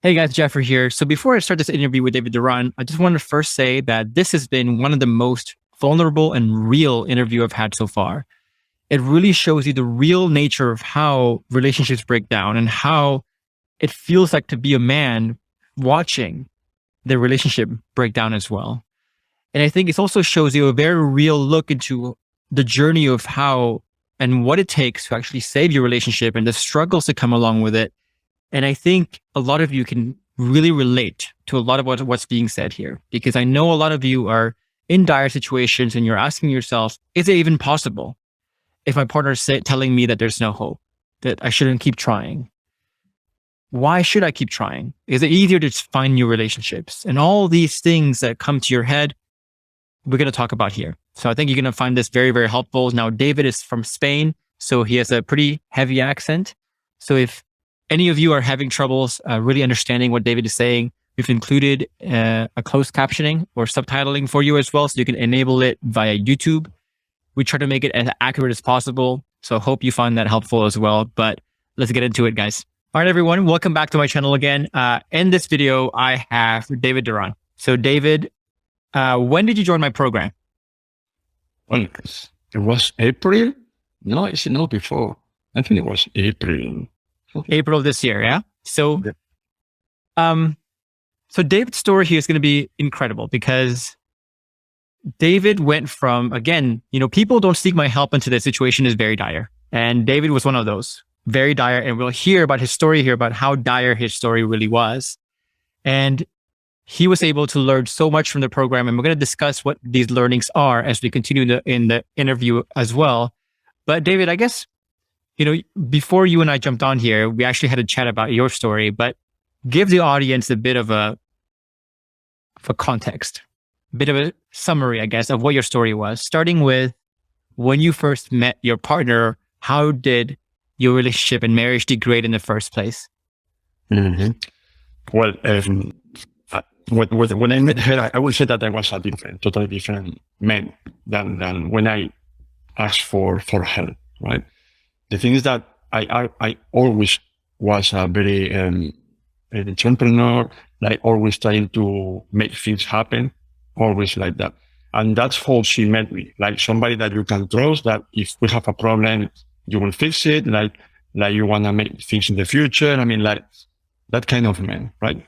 Hey guys, Geoffrey here. So before I start this interview with David Duran, I just want to first say that this has been one of the most vulnerable and real interview I've had so far. It really shows you the real nature of how relationships break down and how it feels like to be a man watching the relationship break down as well. And I think it also shows you a very real look into the journey of how and what it takes to actually save your relationship and the struggles that come along with it. And I think a lot of you can really relate to a lot of what's being said here, because I know a lot of you are in dire situations and you're asking yourself, is it even possible if my partner is telling me that there's no hope, that I shouldn't keep trying? Why should I keep trying? Is it easier to find new relationships? And all these things that come to your head, we're going to talk about here. So I think you're going to find this very, very helpful. Now, David is from Spain, so he has a pretty heavy accent. So if any of you are having troubles really understanding what David is saying, we've included a closed captioning or subtitling for you as well, so you can enable it via YouTube. We try to make it as accurate as possible, so hope you find that helpful as well. But let's get into it, guys. All right, everyone, welcome back to my channel again. In this video, I have David Duran. So David, when did you join my program? Well, it was April. No, it's not before. I think it was April. April this year, yeah? So, so David's story here is going to be incredible because David went from, again, people don't seek my help until the situation is very dire. And David was one of those, very dire. And we'll hear about his story here, about how dire his story really was. And he was able to learn so much from the program. And we're going to discuss what these learnings are as we continue in the interview as well. But David, I guess, before you and I jumped on here, we actually had a chat about your story, but give the audience a bit of a context, a bit of a summary, I guess, of what your story was, starting with when you first met your partner. How did your relationship and marriage degrade in the first place? Mm-hmm. Well, when I met her, I would say that I was a totally different man than when I asked for help, right? The thing is that I always was a very an entrepreneur, like always trying to make things happen, always like that. And that's how she met me, like somebody that you can trust, that if we have a problem, you will fix it, like you want to make things in the future. I mean, like that kind of man, right?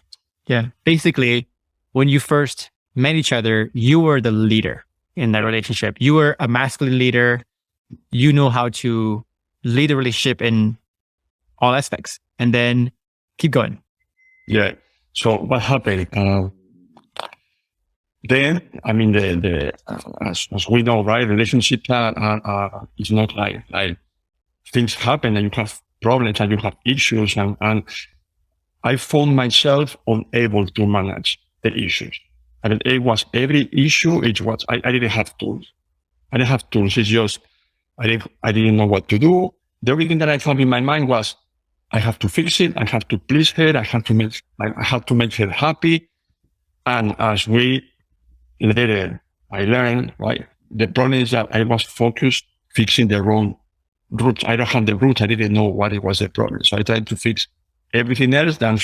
Yeah. Basically, when you first met each other, you were the leader in that relationship. You were a masculine leader. You know how to lead a relationship in all aspects, and then keep going. Yeah. So what happened? Then, I mean, as we know, right? Relationships are it's not like things happen and you have problems and you have issues, and I found myself unable to manage the issues. And it was every issue. It was I didn't have tools. It's just I didn't know what to do. The only thing that I thought in my mind was, I have to fix it. I have to please her. I have to make her happy. And as we later, I learned, right? The problem is that I was focused fixing the wrong roots. I don't have the roots. I didn't know what it was the problem. So I tried to fix everything else than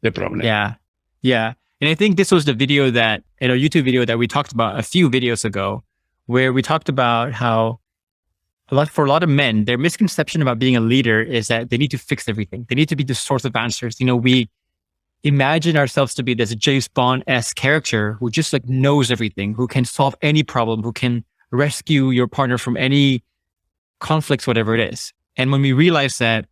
the problem. Yeah. Yeah. And I think this was the video that, YouTube video that we talked about a few videos ago, where we talked about how for a lot of men, their misconception about being a leader is that they need to fix everything. They need to be the source of answers. We imagine ourselves to be this James Bond-esque character who just knows everything, who can solve any problem, who can rescue your partner from any conflicts, whatever it is. And when we realize that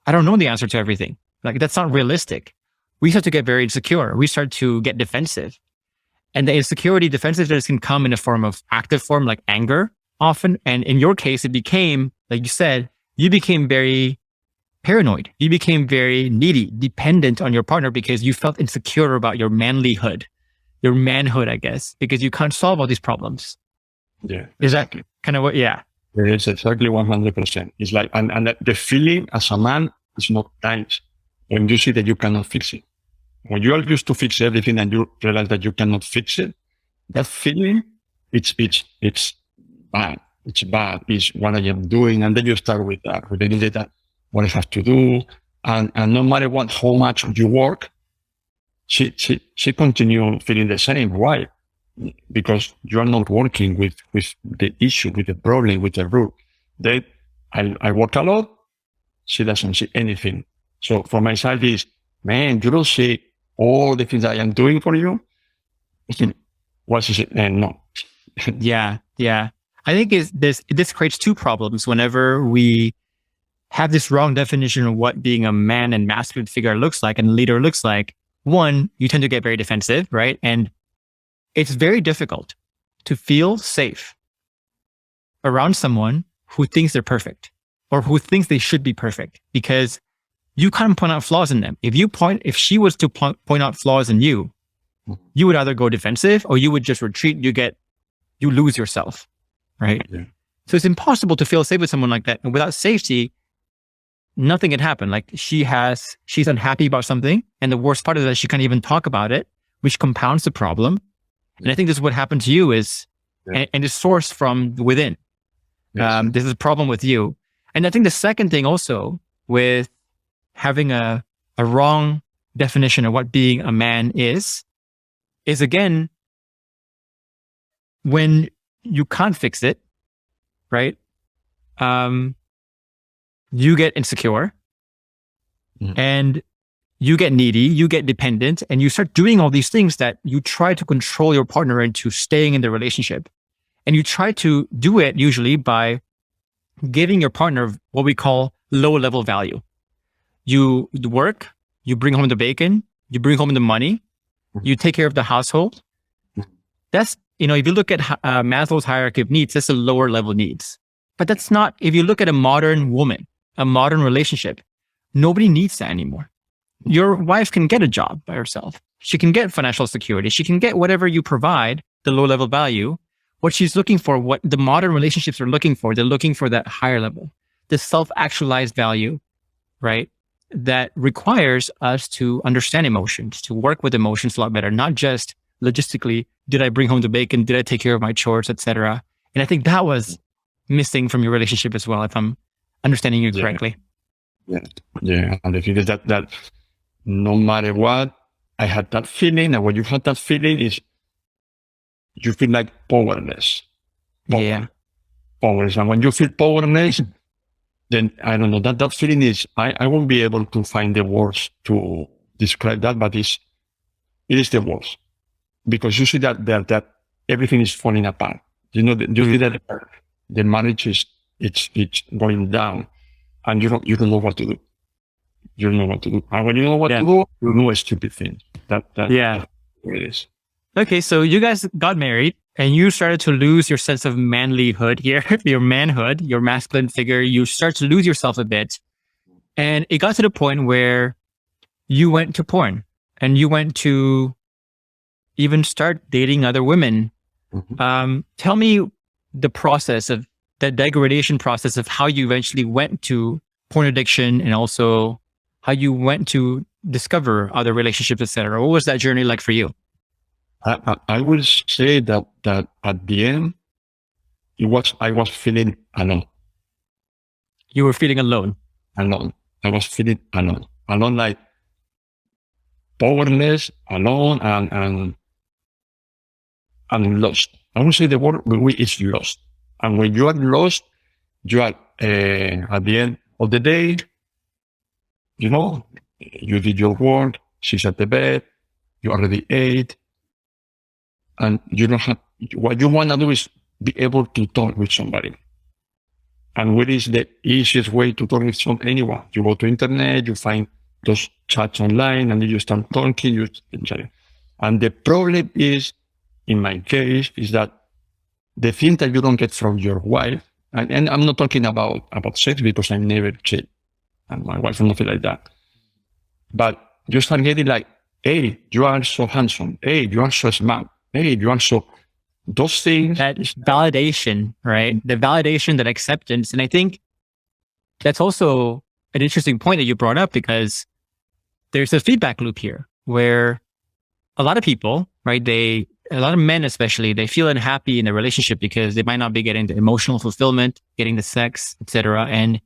I don't know the answer to everything, that's not realistic, we start to get very insecure. We start to get defensive. And the insecurity, defensiveness can come in a form of active form, like anger often. And in your case, it became, like you said, you became very paranoid. You became very needy, dependent on your partner because you felt insecure about your manhood, I guess, because you can't solve all these problems. Yeah. Is that kind of what? Yeah. It's exactly 100%. It's like, and the feeling as a man is not nice when you see that you cannot fix it. When you are used to fix everything and you realize that you cannot fix it, that feeling, it's bad. It's bad. It's what I am doing. And then you start with the idea that what I have to do, And no matter what, how much you work, she continue feeling the same. Why? Because you are not working with the issue, with the problem, with the root. I work a lot. She doesn't see anything. So for my side is, man, you don't see all the things I am doing for you. What is it? And no. Yeah. I think this creates two problems whenever we have this wrong definition of what being a man and masculine figure looks like and leader looks like. One, you tend to get very defensive, right? And it's very difficult to feel safe around someone who thinks they're perfect or who thinks they should be perfect, because you can't point out flaws in them. If she was to point out flaws in you, you would either go defensive or you would just retreat. You lose yourself, right? Yeah. So it's impossible to feel safe with someone like that. And without safety, nothing can happen. Like she's unhappy about something. And the worst part is that she can't even talk about it, which compounds the problem. And I think this is what happened to you is, and it's sourced from within. Yes. This is a problem with you. And I think the second thing also with having a wrong definition of what being a man is again, when you can't fix it, right? You get insecure and you get needy, you get dependent, and you start doing all these things that you try to control your partner into staying in the relationship. And you try to do it usually by giving your partner what we call low level value. You work, you bring home the bacon, you bring home the money, you take care of the household. That's, if you look at Maslow's hierarchy of needs, that's the lower level needs. But that's not, if you look at a modern woman, a modern relationship, nobody needs that anymore. Your wife can get a job by herself. She can get financial security. She can get whatever you provide, the low level value. What she's looking for, what the modern relationships are looking for, they're looking for that higher level, the self-actualized value, right? That requires us to understand emotions, to work with emotions a lot better, not just logistically, did I bring home the bacon? Did I take care of my chores, etc.? And I think that was missing from your relationship as well, if I'm understanding you correctly. Yeah. And the thing is that no matter what, I had that feeling, and when you had that feeling is you feel like powerless. Powerless. And when you feel powerless, then I don't know, that feeling is, I won't be able to find the words to describe that, but it is the worst. Because you see that everything is falling apart. You see that the marriage it's going down, and you don't know what to do. You don't know what to do. And when you know what to do, you know a stupid thing. That's what it is. Okay, so you guys got married and you started to lose your sense of manlyhood here, your manhood, your masculine figure. You start to lose yourself a bit. And it got to the point where you went to porn and you went to even start dating other women. Tell me the process of the degradation process of how you eventually went to porn addiction and also how you went to discover other relationships, etc. What was that journey like for you? I will say that at the end, I was feeling alone. You were feeling alone? Alone. I was feeling alone. Alone, like powerless, alone, and lost. I would say the word is lost. And when you are lost, you are at the end of the day, you did your work, she's at the bed, you already ate, and you don't have, what you want to do is be able to talk with somebody. And what is the easiest way to talk with anyone? You go to internet, you find those chats online, and you start talking, and the problem is, in my case, is that the thing that you don't get from your wife, and I'm not talking about sex because I never cheat, and my wife is nothing like that. But you start getting like, hey, you are so handsome. Hey, you are so smart. Hey, you are so, those things. That validation, right? The validation, that acceptance. And I think that's also an interesting point that you brought up, because there's a feedback loop here where a lot of people, right? A lot of men especially, they feel unhappy in a relationship because they might not be getting the emotional fulfillment, getting the sex, etc. And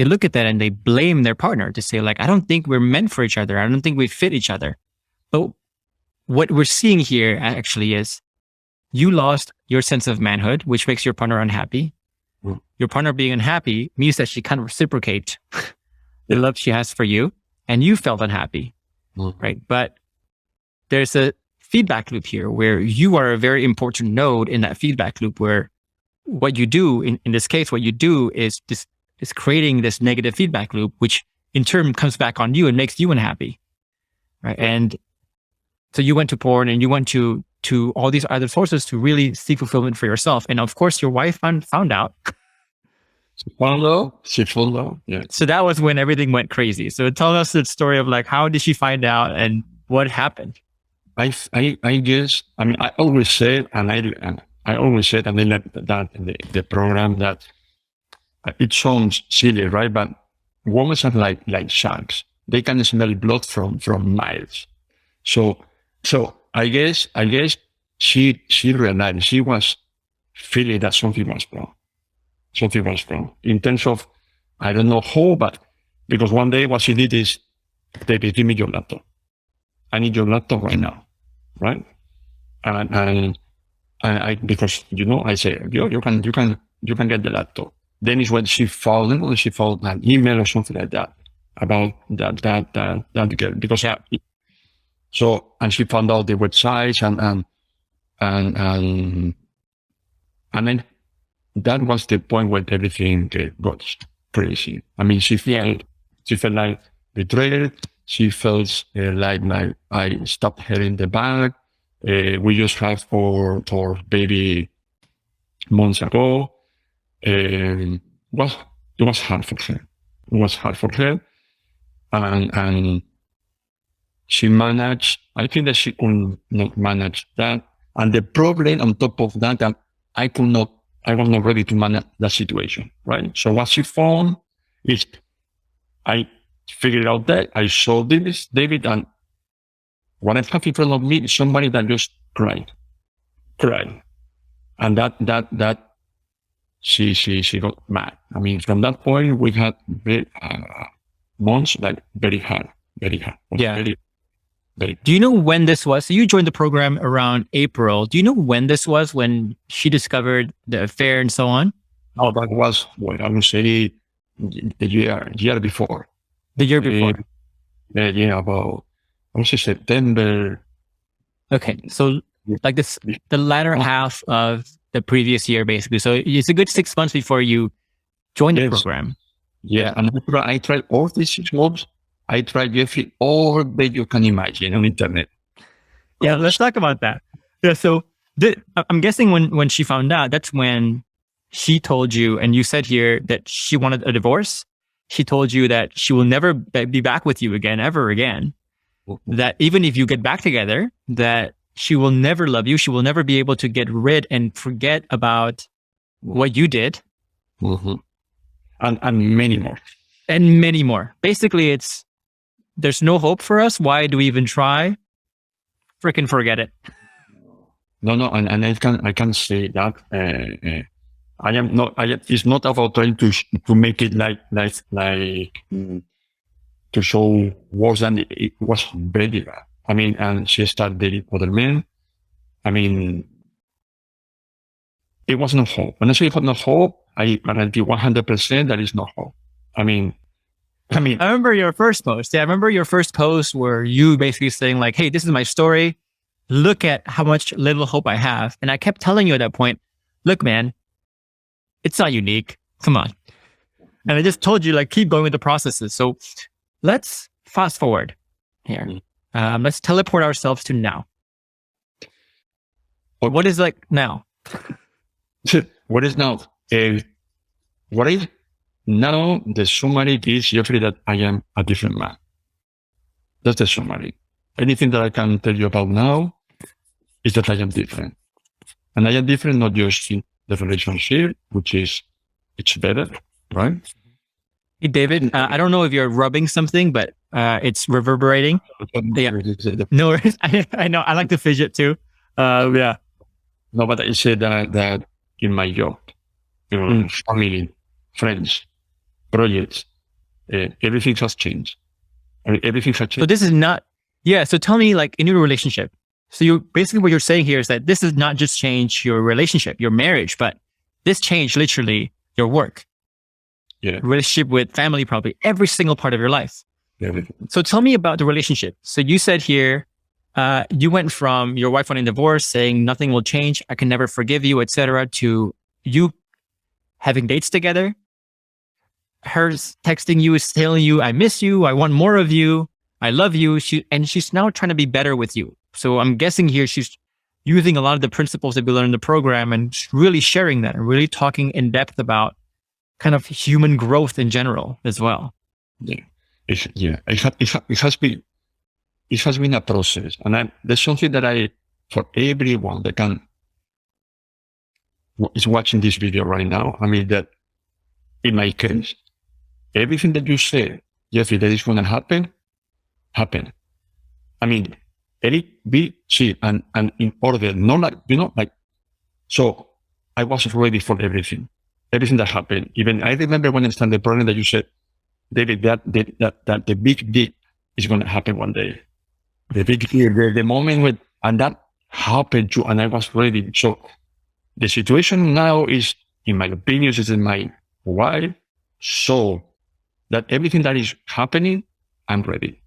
they look at that and they blame their partner to say like, I don't think we're meant for each other. I don't think we fit each other. But what we're seeing here actually is you lost your sense of manhood, which makes your partner unhappy. Your partner being unhappy means that she can't reciprocate the love she has for you, and you felt unhappy, right? But there's a feedback loop here where you are a very important node in that feedback loop, where what you do, in this case, what you do is creating this negative feedback loop, which in turn comes back on you and makes you unhappy, right? And so you went to porn and you went to all these other sources to really seek fulfillment for yourself. And of course, your wife found out. She found out. Yeah. So that was when everything went crazy. So tell us the story of like, how did she find out and what happened? I guess, I mean, I always said, and I always said, and I let that in the program, that it sounds silly, right? But women are like sharks. They can smell blood from miles. So I guess she realized, she was feeling that something was wrong. Something was wrong in terms of, I don't know how, but because one day what she did is, David, give me your laptop. I need your laptop right now, right? And I because I say, you can get the laptop. Then is when she found an email or something like that about that girl, because so, and she found out the websites and then that was the point where everything got crazy. I mean, she felt like betrayed. She felt like I stopped her in the back. We just had for baby months ago. It was hard for her. It was hard for her, and she managed. I think that she could not manage that. And the problem on top of that I was not ready to manage that situation, right? So what she found is, I figured out that I saw David, and what I have in front of me is somebody that just cried. And that she got mad. I mean, from that point, we had months like very hard. Yeah. Very. Do you know when this was? So you joined the program around April. Do you know when this was, when she discovered the affair and so on? Oh, that was, I would say the year before. The year before? Yeah, about, I would say September. Okay, so like this, the latter half of the previous year, basically. So it's a good 6 months before you joined the program. Yeah, and I tried all these 6 months. I tried, Geoffrey, all that you can imagine on internet. Yeah, let's talk about that. Yeah, so I'm guessing when she found out, that's when she told you, and you said here that she wanted a divorce. She told you that she will never be back with you again, ever again. That even if you get back together, that she will never love you. She will never be able to get rid and forget about what you did. Mm-hmm. And many more. And many more. Basically, there's no hope for us. Why do we even try? Freaking forget it. No, and I can say that it's not about trying to make it like to show worse than it was. Very bad. I mean, and she started dating other men. I mean, it was no hope. When I say no hope, I guarantee 100% there is no hope. I mean, I remember your first post. Yeah, I remember your first post where you basically saying like, hey, this is my story. Look at how much little hope I have. And I kept telling you at that point, look, man, it's not unique. Come on. And I just told you, like, keep going with the processes. So let's fast forward here. Let's teleport ourselves to now. What is like now? What is now? What is now? The summary is, Geoffrey, that I am a different man. That's the summary. Anything that I can tell you about now is that I am different. And I am different not just in the relationship, which is, it's better, right? Hey, David, I don't know if you're rubbing something, but it's reverberating. Yeah. No worries. I know. I like to fidget too. Yeah. No, but I said that in my job, family, friends, projects, everything has changed. Everything has So changed. this is not, yeah. So tell me, like in your relationship, so you basically what you're saying here is that this does not just change your relationship, your marriage, but this changed literally your work, relationship with family, probably every single part of your life. Everything. So tell me about the relationship. So you said here, you went from your wife wanting divorce, saying nothing will change, I can never forgive you, etc., to you having dates together, her texting you, is telling you, I miss you, I want more of you, I love you. She's now trying to be better with you. So I'm guessing here she's using a lot of the principles that we learned in the program and really sharing that and really talking in depth about kind of human growth in general as well. Yeah. It has been a process, and there's something that for everyone that is watching this video right now. I mean, that in my case, everything that you say, Geoffrey, that is going to happen. I mean, let be see and in order, not like, so I was ready for everything that happened. Even I remember when I started the program that you said, David, that the big deal is going to happen one day. The big deal, the moment when, and that happened too, and I was ready. So the situation now is, in my opinion, is in my wife, so that everything that is happening, I'm ready.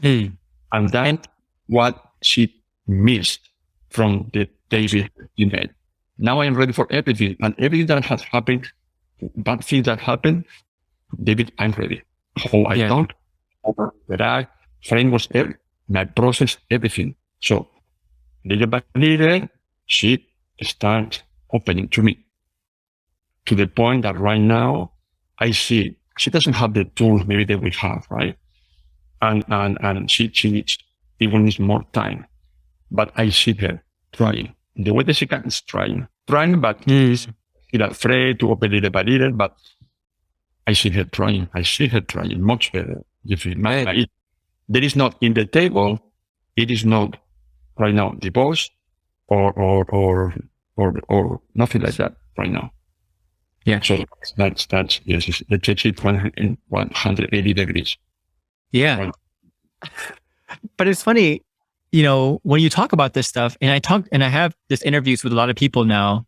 And that's what she missed from the David you met. Now I am ready for everything, and everything that has happened, bad things that happened, David, I'm ready. How I don't, that I frameworks, my process, everything. So little by little, she starts opening to me, to the point that right now I see she doesn't have the tools maybe that we have, right? And she needs, even needs more time. But I see her trying. The way that she can is trying, but she's afraid to open little by little, but I see her trying. Much better. There is not in the table, it is not right now divorce or nothing like that right now. Yeah. So that's yes, let's take it 180 degrees. Yeah. Right. But it's funny, when you talk about this stuff, and I have this interviews with a lot of people now,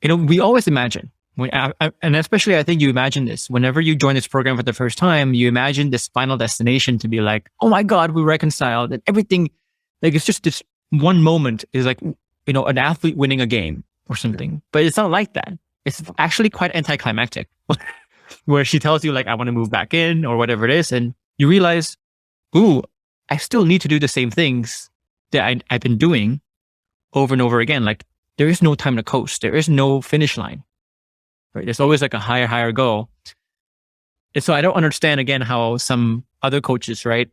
we always imagine, and especially I think you imagine this, whenever you join this program for the first time, you imagine this final destination to be like, oh my God, we reconciled, and everything, like it's just this one moment is like, an athlete winning a game or something. But it's not like that. It's actually quite anticlimactic where she tells you like, I want to move back in or whatever it is. And you realize, ooh, I still need to do the same things that I've been doing over and over again. Like there is no time to coast. There is no finish line, right? There's always like a higher goal. And so I don't understand again how some other coaches, right?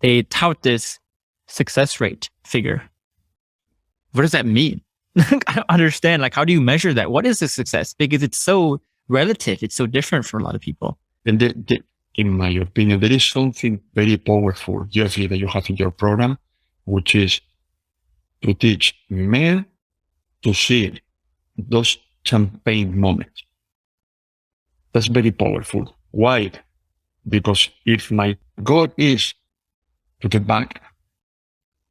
They tout this success rate figure. What does that mean? I don't understand. Like, how do you measure that? What is a success? Because it's so relative. It's so different for a lot of people. And in my opinion, there is something very powerful, Geoffrey, that you have in your program, which is to teach men to see those champagne moments. That's very powerful. Why? Because if my goal is to get back,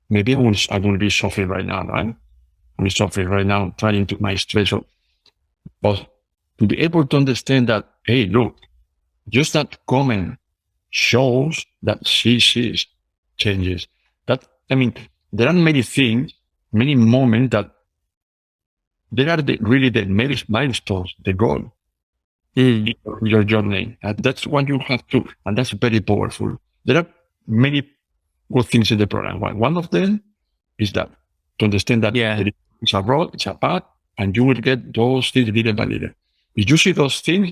maybe I will be suffering right now, right? I'm suffering right now, trying to my stress. But to be able to understand that, hey, look, just that comment shows that she sees changes. There are many things, many moments that they are really the milestones, the goal in your journey. And that's what you have to, and that's very powerful. There are many good things in the program. One of them is that to understand that it's a road, it's a path, and you will get those things little by little. If you see those things,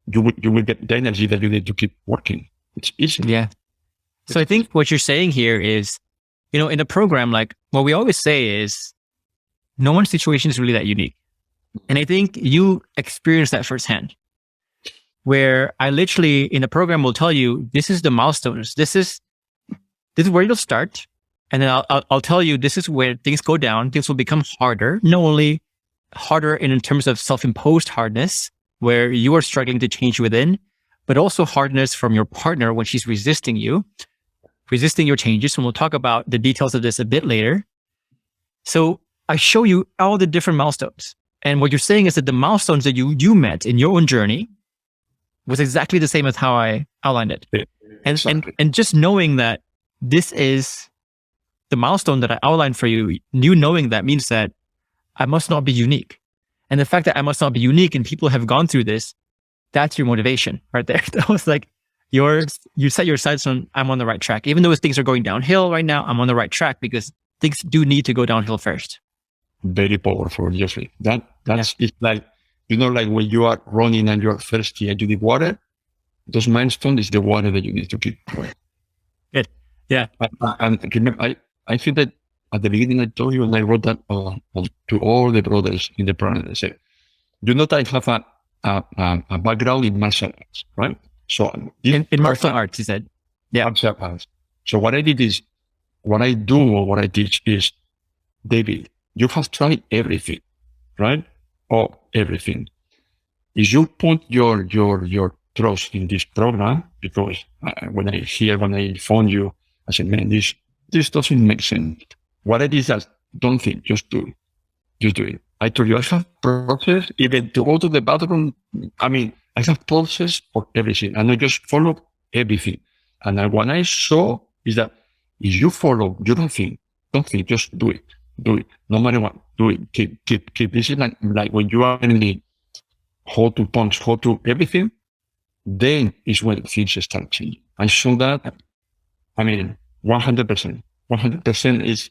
you will get the energy that you need to keep working. It's easy. Yeah. So I think what you're saying here is, in the program, like what we always say is, no one's situation is really that unique. And I think you experience that firsthand, where I literally in the program will tell you, this is the milestones. This is where you'll start. And then I'll tell you, this is where things go down. Things will become harder, not only harder in terms of self-imposed hardness, where you are struggling to change within, but also hardness from your partner when she's resisting you, resisting your changes. And we'll talk about the details of this a bit later. So I show you all the different milestones. And what you're saying is that the milestones that you met in your own journey was exactly the same as how I outlined it. Yeah, exactly. And just knowing that this is the milestone that I outlined for you, you knowing that means that I must not be unique. And the fact that I must not be unique and people have gone through this, that's your motivation right there. That was like you set your sights on, I'm on the right track. Even though things are going downhill right now, I'm on the right track because things do need to go downhill first. Very powerful, Geoffrey. It's like, like when you are running and you're thirsty and you need water, those milestones is the water that you need to keep going. Good. Yeah. And remember, I think that at the beginning I told you, and I wrote that to all the brothers in the program. I said, that I have a background in martial arts, right? So in martial arts, he said. Yeah. Martial arts. So what I did is, what I do or what I teach is, David, you have tried everything, right? Or everything. If you put your trust in this program, because when I phone you, I said, man, this doesn't make sense. What I did is, don't think, just do it. Just do it. I told you I have process, even to go to the bathroom. I mean, I have process for everything, and I just follow everything. And what I saw is that if you follow, you don't think, just do it. Do it. No matter what, do it. Keep. This is like when you are learning how to punch, how to everything, then is when things start changing. I saw that. I mean, 100%. 100% is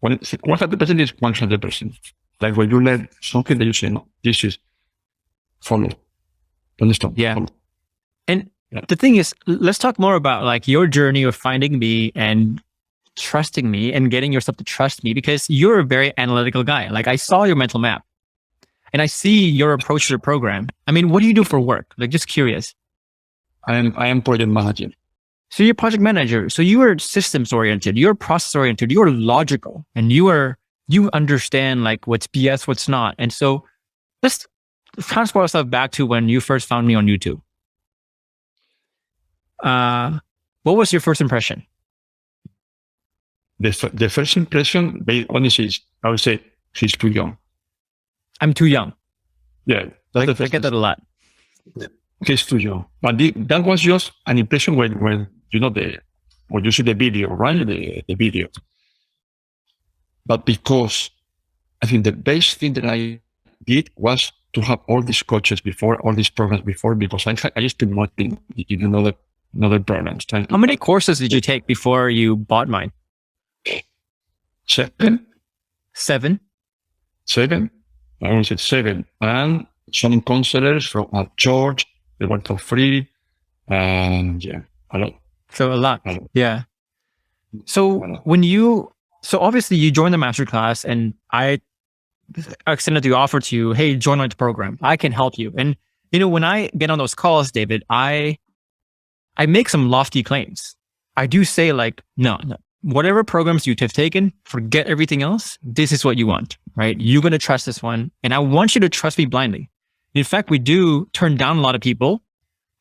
100% is 100%. Like when you learn something that you say, no, this is follow. Understand? Yeah. Follow. And the thing is, let's talk more about like your journey of finding me and trusting me and getting yourself to trust me, because you're a very analytical guy. Like I saw your mental map and I see your approach to the program. I mean, what do you do for work? Like, just curious. I am project manager. So you're project manager. So you are systems oriented, you're process oriented, you're logical, and you understand like what's BS, what's not. And so let's transport ourselves back to when you first found me on YouTube. What was your first impression? The first impression, honestly, is I would say he's too young. I'm too young. Yeah. I get that a lot. He's too young. But that was just an impression when when you see the video, right? The video. But because I think the best thing that I did was to have all these coaches before, all these programs before, because I used to not think, another programs. How many courses did you take before you bought mine? 7. 7? 7. I only said 7. And some counselors from George, they went for free. And yeah, a lot. So a lot. Yeah. So so obviously you joined the masterclass and I extended the offer to you, hey, join the program. I can help you. And when I get on those calls, David, I make some lofty claims. I do say like, no, whatever programs you have taken, forget everything else. This is what you want, right? You're going to trust this one. And I want you to trust me blindly. In fact, we do turn down a lot of people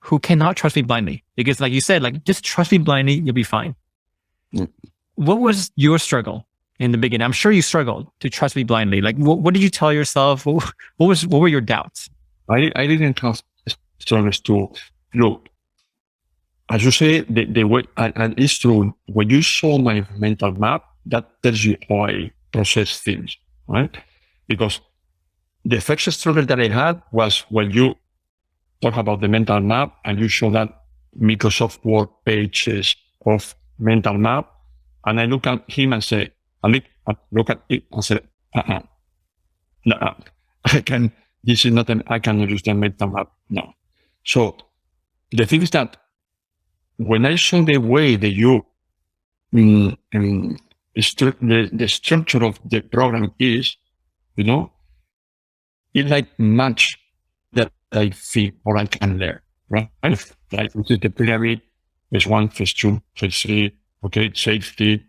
who cannot trust me blindly because like you said, like just trust me blindly, you'll be fine. Mm. What was your struggle in the beginning? I'm sure you struggled to trust me blindly. Like what did you tell yourself? What were your doubts? I didn't have struggles to look. As you say, the way, and it's true, when you saw my mental map, that tells you how I process things, right? Because the first struggle that I had was when you talk about the mental map and you show that Microsoft Word pages of mental map, and I look at him and say, look at it and say, no, this is not I cannot use the mental map, no. So the thing is that when I saw the way that you, the structure of the program is, it like match that I feel or I can learn, right? Like which is the pyramid, phase 1, phase 2, phase 3, okay, safety,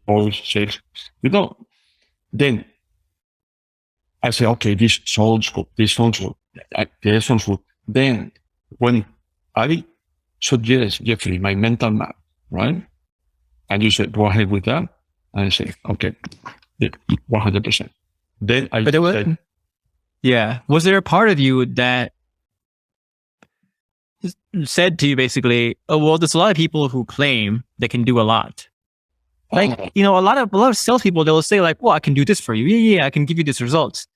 pose, safe, then I say, okay, this sounds good, this sounds good. Then when I suggest, Geoffrey, my mental map, right? And you said, go ahead with that. And I say, okay, 100%. Then I said, yeah. Was there a part of you that said to you basically, oh, well, there's a lot of people who claim they can do a lot. Like, a lot of salespeople, they'll say like, well, I can do this for you. Yeah, I can give you these results.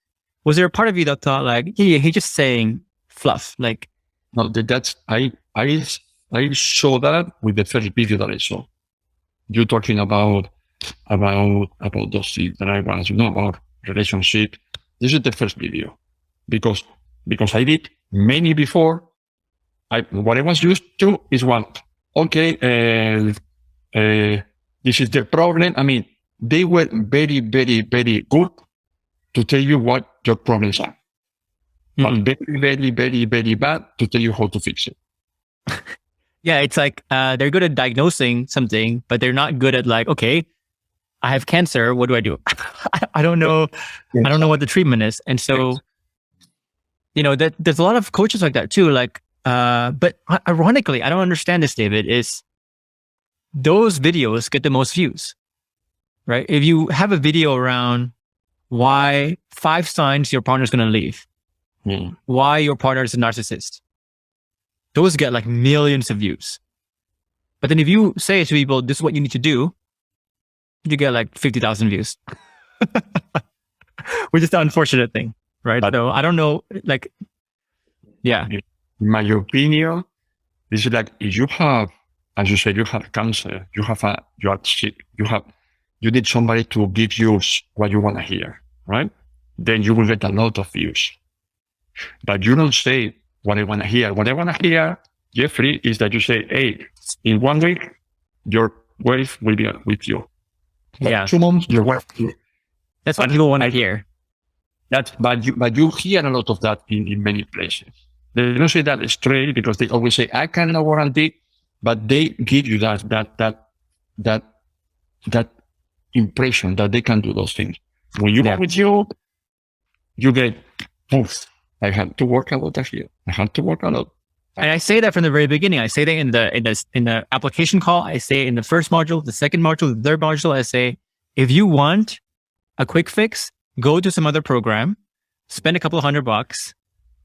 Was there a part of you that thought like, yeah, he's just saying fluff? Like, no, that's, I saw that with the first video that I saw. You talking about those things that I was, about relationship. This is the first video because I did many before. What I was used to is okay, this is the problem. I mean, they were very, very, very good to tell you what your problems are, but very, very, very, very bad to tell you how to fix it. Yeah, it's like they're good at diagnosing something, but they're not good at like, okay, I have cancer. What do I do? I don't know. Yes. I don't know what the treatment is. And so, that there's a lot of coaches like that too. Like, but ironically, I don't understand this, David, is those videos get the most views, right? If you have a video around why 5 signs your partner's going to leave, why your partner is a narcissist, those get like millions of views. But then if you say to people, this is what you need to do, you get like 50,000 views, which is the unfortunate thing, right? So I don't know, like, yeah. In my opinion, this is like, if you have, as you said, you have cancer, you are sick, you need somebody to give you what you want to hear, right? Then you will get a lot of views. But you don't say what I want to hear. What I want to hear, Geoffrey, is that you say, hey, in 1 week, your wife will be with you. Yeah. 2 months, your wife. That's what people want to hear. But you hear a lot of that in many places. They don't say that straight because they always say, I cannot guarantee, but they give you that impression that they can do those things. When you are with you get, oof, I had to work a lot here. I had to work a lot. And I say that from the very beginning. I say that in the application call. I say in the first module, the second module, the third module. I say, if you want a quick fix, go to some other program, spend a couple of $100.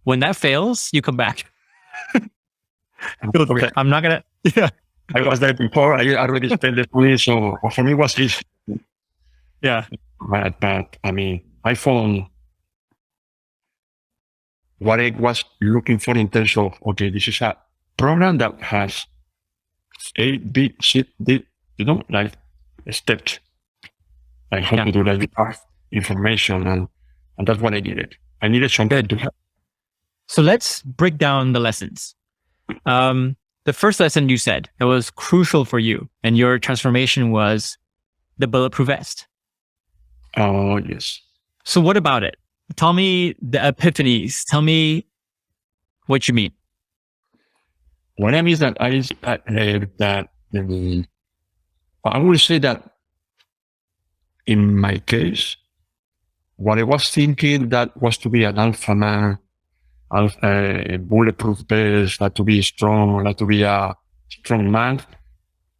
When that fails, you come back. Okay. I'm not gonna. Yeah, I was there before. I already spent the money, so for me it was easy. Yeah, but I mean, I found what I was looking for in terms of, okay, this is a program that has A, B, C, D, like steps, like how to do that, information, and that's what I needed. I needed something to help. So let's break down the lessons. The first lesson you said that was crucial for you and your transformation was the Bulletproof vest. Oh, yes. So what about it? Tell me the epiphanies. Tell me what you mean. What I mean is that I will say that in my case, what I was thinking that was to be an alpha man, bulletproof vest, like to be strong, like to be a strong man,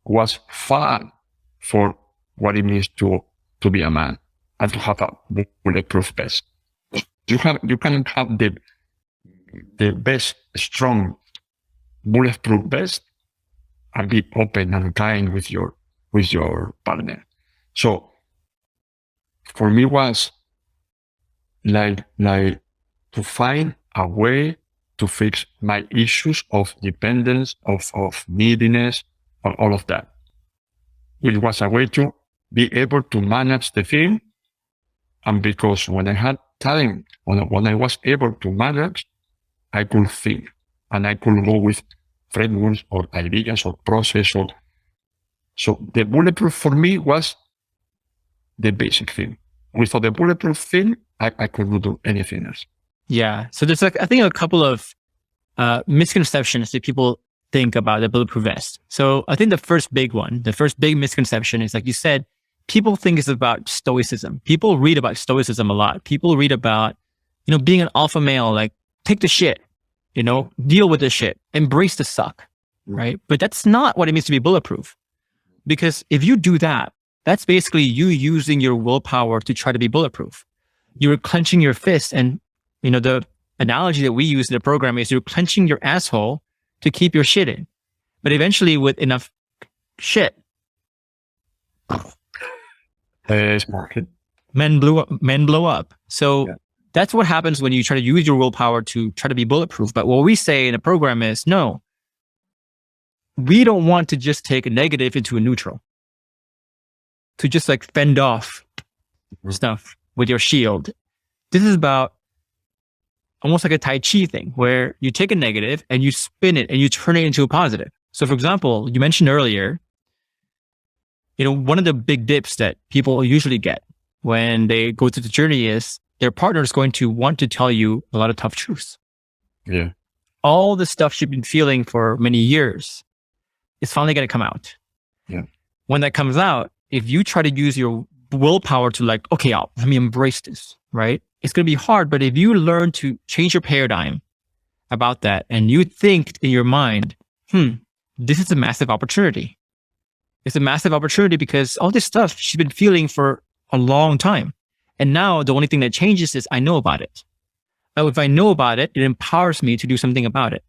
was far for what it means to be a man and to have a bulletproof vest. You can have the best strong bulletproof vest and be open and kind with your partner. So for me was like to find a way to fix my issues of dependence, of neediness, or all of that. It was a way to be able to manage the thing. And because when I had time, when I was able to manage, I could think and I could go with frameworks or ideas or process. So the bulletproof for me was the basic thing. Without the bulletproof thing, I couldn't do anything else. Yeah. So there's I think a couple of misconceptions that people think about the Bulletproof vest. So I think the first big misconception is, like you said, people think it's about stoicism. People read about stoicism a lot. People read about, being an alpha male, like take the shit, deal with this shit, embrace the suck, right? But that's not what it means to be bulletproof. Because if you do that, that's basically you using your willpower to try to be bulletproof. You're clenching your fist, and the analogy that we use in the program is you're clenching your asshole to keep your shit in. But eventually, with enough shit, men blow up. So that's what happens when you try to use your willpower to try to be bulletproof. But what we say in the program is, no, we don't want to just take a negative into a neutral, to just like fend off stuff with your shield. This is about almost like a Tai Chi thing, where you take a negative and you spin it and you turn it into a positive. So for example, you mentioned earlier, one of the big dips that people usually get when they go through the journey is their partner is going to want to tell you a lot of tough truths. Yeah. All the stuff you've been feeling for many years is finally going to come out. Yeah. When that comes out, if you try to use your willpower to like, okay, let me embrace this, right? It's going to be hard, but if you learn to change your paradigm about that and you think in your mind, this is a massive opportunity. It's a massive opportunity because all this stuff she's been feeling for a long time. And now the only thing that changes is I know about it. Now, if I know about it, it empowers me to do something about it.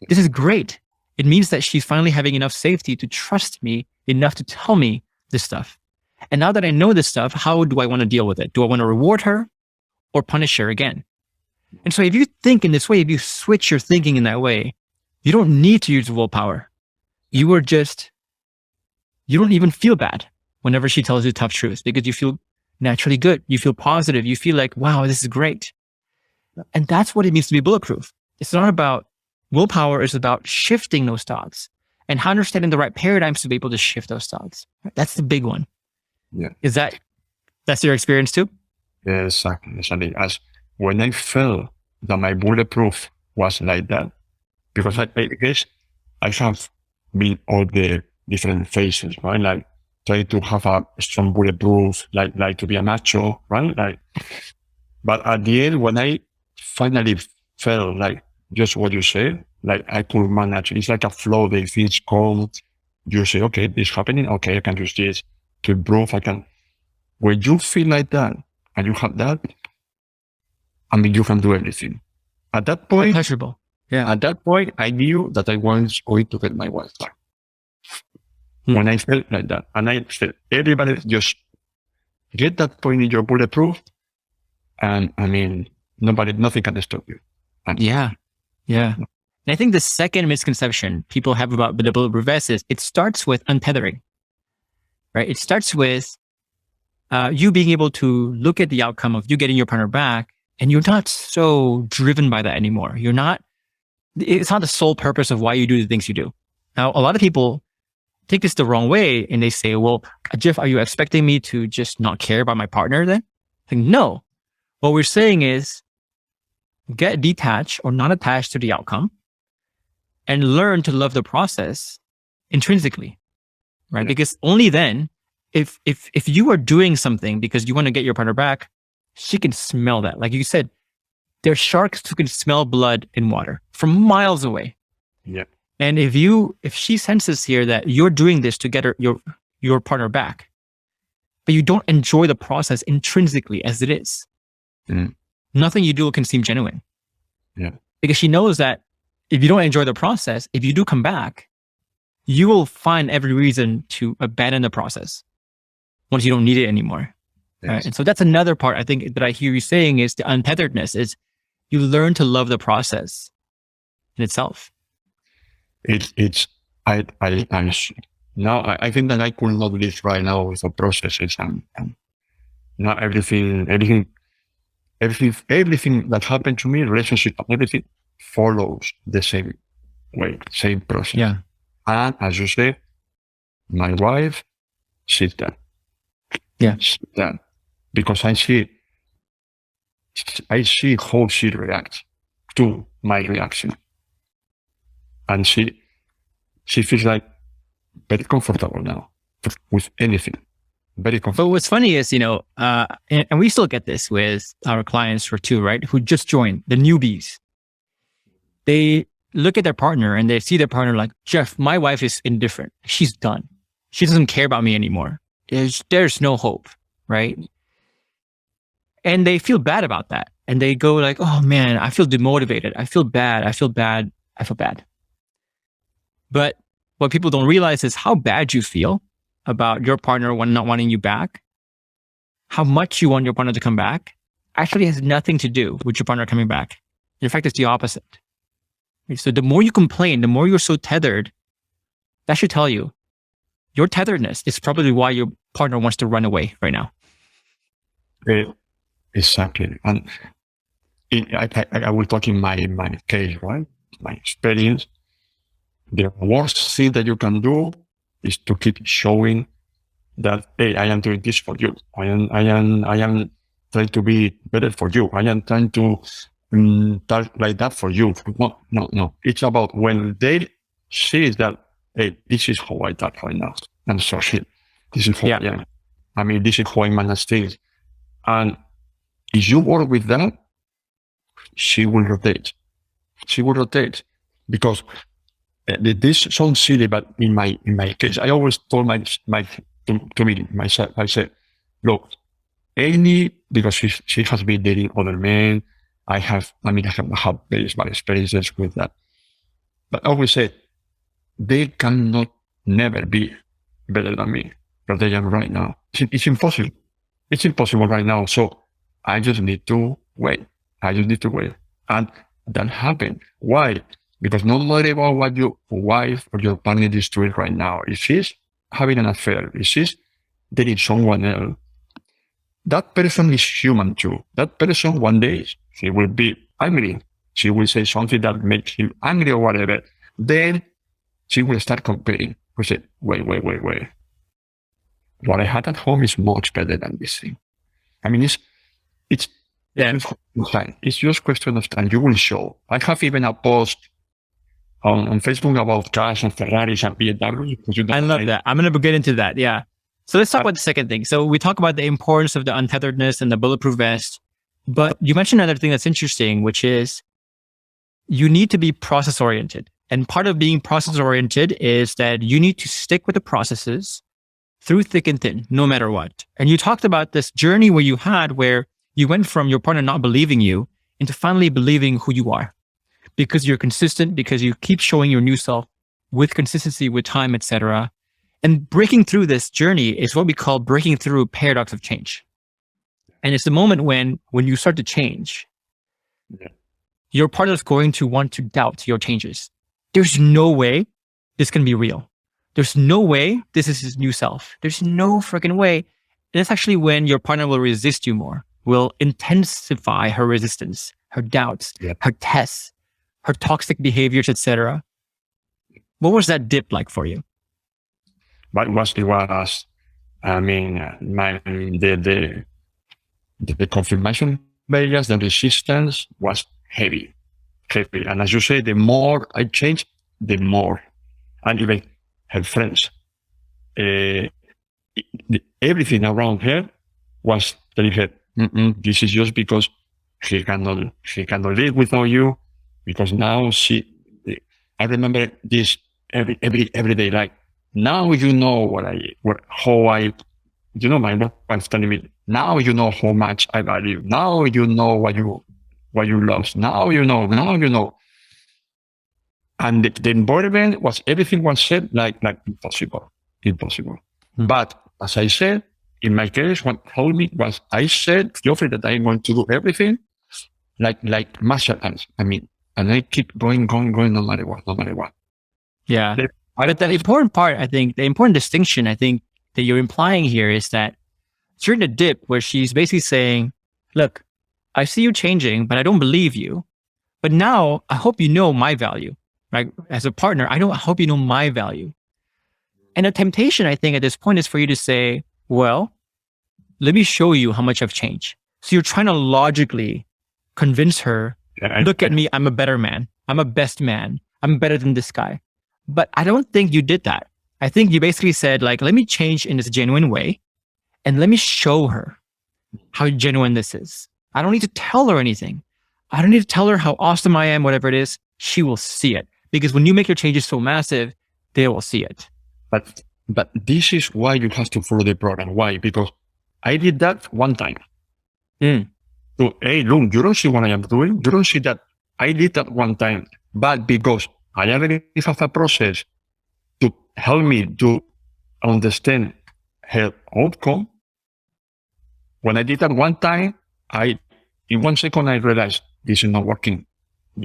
This is great. It means that she's finally having enough safety to trust me enough to tell me this stuff. And now that I know this stuff, how do I want to deal with it? Do I want to reward her or punish her again? And so if you think in this way, if you switch your thinking in that way, you don't need to use willpower. You don't even feel bad whenever she tells you tough truths because you feel naturally good. You feel positive. You feel like, wow, this is great. And that's what it means to be bulletproof. It's not about willpower. It's about shifting those thoughts and understanding the right paradigms to be able to shift those thoughts. That's the big one. Yeah. That's your experience too? Yeah, exactly. As when I felt that my bulletproof was like that, because I guess I have been all the different phases, right? Like try to have a strong bulletproof, like to be a macho, right? But at the end, when I finally felt like just what you said, like I could manage. It's like a flow. The things come. You say, okay, this is happening. Okay, I can use this to improve. When you feel like that and you have that, you can do everything. At that point, pleasurable. Yeah. At that point, I knew that I was going to get my wife back. When I felt like that, and I said, everybody just get that point in your bulletproof, and nothing can stop you. Yeah. And I think the second misconception people have about the bulletproof vest is it starts with untethering, right? It starts with you being able to look at the outcome of you getting your partner back, and you're not so driven by that anymore. It's not the sole purpose of why you do the things you do. Now, a lot of people take this the wrong way and they say, well, Jeff, are you expecting me to just not care about my partner then? No. What we're saying is get detached or not attached to the outcome and learn to love the process intrinsically, right? Yeah. Because only then, if you are doing something because you want to get your partner back, she can smell that. Like you said, there are sharks who can smell blood in water from miles away. Yeah. And if she senses here that you're doing this to get your partner back, but you don't enjoy the process intrinsically as it is, nothing you do can seem genuine. Yeah. Because she knows that if you don't enjoy the process, if you do come back, you will find every reason to abandon the process once you don't need it anymore. Yes. Right? And so that's another part I think that I hear you saying is the untetheredness is you learn to love the process in itself. I think that I could not live right now with the processes and not everything that happened to me, relationship, everything follows the same way, same process. Yeah. And as you say, my wife, she's done. Yeah. She's done. Because I see how she reacts to my reaction. And she feels like very comfortable now with anything. Very comfortable. But what's funny is, and we still get this with our clients too, right? Who just joined, the newbies. they look at their partner and they see their partner like, Jeff, my wife is indifferent. She's done. She doesn't care about me anymore. There's no hope, right? And they feel bad about that. And they go like, oh man, I feel demotivated. I feel bad. I feel bad. I feel bad. But what people don't realize is how bad you feel about your partner not wanting you back, how much you want your partner to come back, actually has nothing to do with your partner coming back. In fact, it's the opposite. So the more you complain, the more you're so tethered, that should tell you your tetheredness is probably why your partner wants to run away right now. Exactly. And I will talk in my case, right? My experience. The worst thing that you can do is to keep showing that, hey, I am doing this for you. I am trying to be better for you. I am trying to talk like that for you. No. It's about when they see that, hey, this is how I talk right now. I'm so shit. This is how I am. I mean, this is how I manage things. And if you work with that, she will rotate. She will rotate because this sounds silly, but in my case, I always told myself, I said, look, because she has been dating other men. I have very bad experiences with that. But I always said, they cannot never be better than me, but they am right now. It's impossible. It's impossible right now. So I just need to wait. And that happened. Why? Because no matter what your wife or your partner is doing right now, if she's having an affair, if she's dating someone else, that person is human too. That person one day, she will be angry. She will say something that makes him angry or whatever. Then she will start comparing. We say, wait. What I had at home is much better than this thing. I mean, it's just question of time. You will show. I have even a post on Facebook about cars and Ferraris and BMW. I love that. I'm going to get into that. Yeah. So let's talk about the second thing. So we talk about the importance of the untetheredness and the bulletproof vest, but you mentioned another thing that's interesting, which is you need to be process oriented. And part of being process oriented is that you need to stick with the processes through thick and thin, no matter what. And you talked about this journey where you went from your partner not believing you into finally believing who you are because you're consistent, because you keep showing your new self with consistency, with time, etc. And breaking through this journey is what we call breaking through paradox of change. And it's the moment when you start to change, your partner is going to want to doubt your changes. There's no way this can be real. There's no way this is his new self. There's no freaking way. And that's actually when your partner will resist you more, will intensify her resistance, her doubts, her tests, her toxic behaviors, etc. What was that dip like for you? But it was, I mean, the confirmation bias, the resistance was heavy. And as you say, the more I changed, the more. And even her friends, everything around her was telling her, this is just because she cannot live without you. Because now I remember this every day, like, now you know my wife's telling me, now you know how much I value. Now you know what you lost. Now you know. And the environment everything was said like impossible. But as I said, in my case, what told me was, I said, Geoffrey, that I'm going to do everything like martial arts. I mean, and I keep going, no matter what. Yeah. But the important part, I think, the important distinction, I think, that you're implying here is that during the dip where she's basically saying, look, I see you changing, but I don't believe you. But now I hope you know my value, right? As a partner, I hope you know my value. And the temptation, I think, at this point is for you to say, well, let me show you how much I've changed. So you're trying to logically convince her, look at me, I'm a better man. I'm a best man. I'm better than this guy. But I don't think you did that. I think you basically said, like, let me change in this genuine way and let me show her how genuine this is. I don't need to tell her anything. I don't need to tell her how awesome I am, whatever it is. she will see it. Because when you make your changes so massive, they will see it. But this is why you have to follow the program. Why? Because I did that one time. So, hey, look, you don't see what I am doing. You don't see that I did that one time. But because I already have a process to help me to understand her outcome, when I did that one time, in 1 second, I realized this is not working.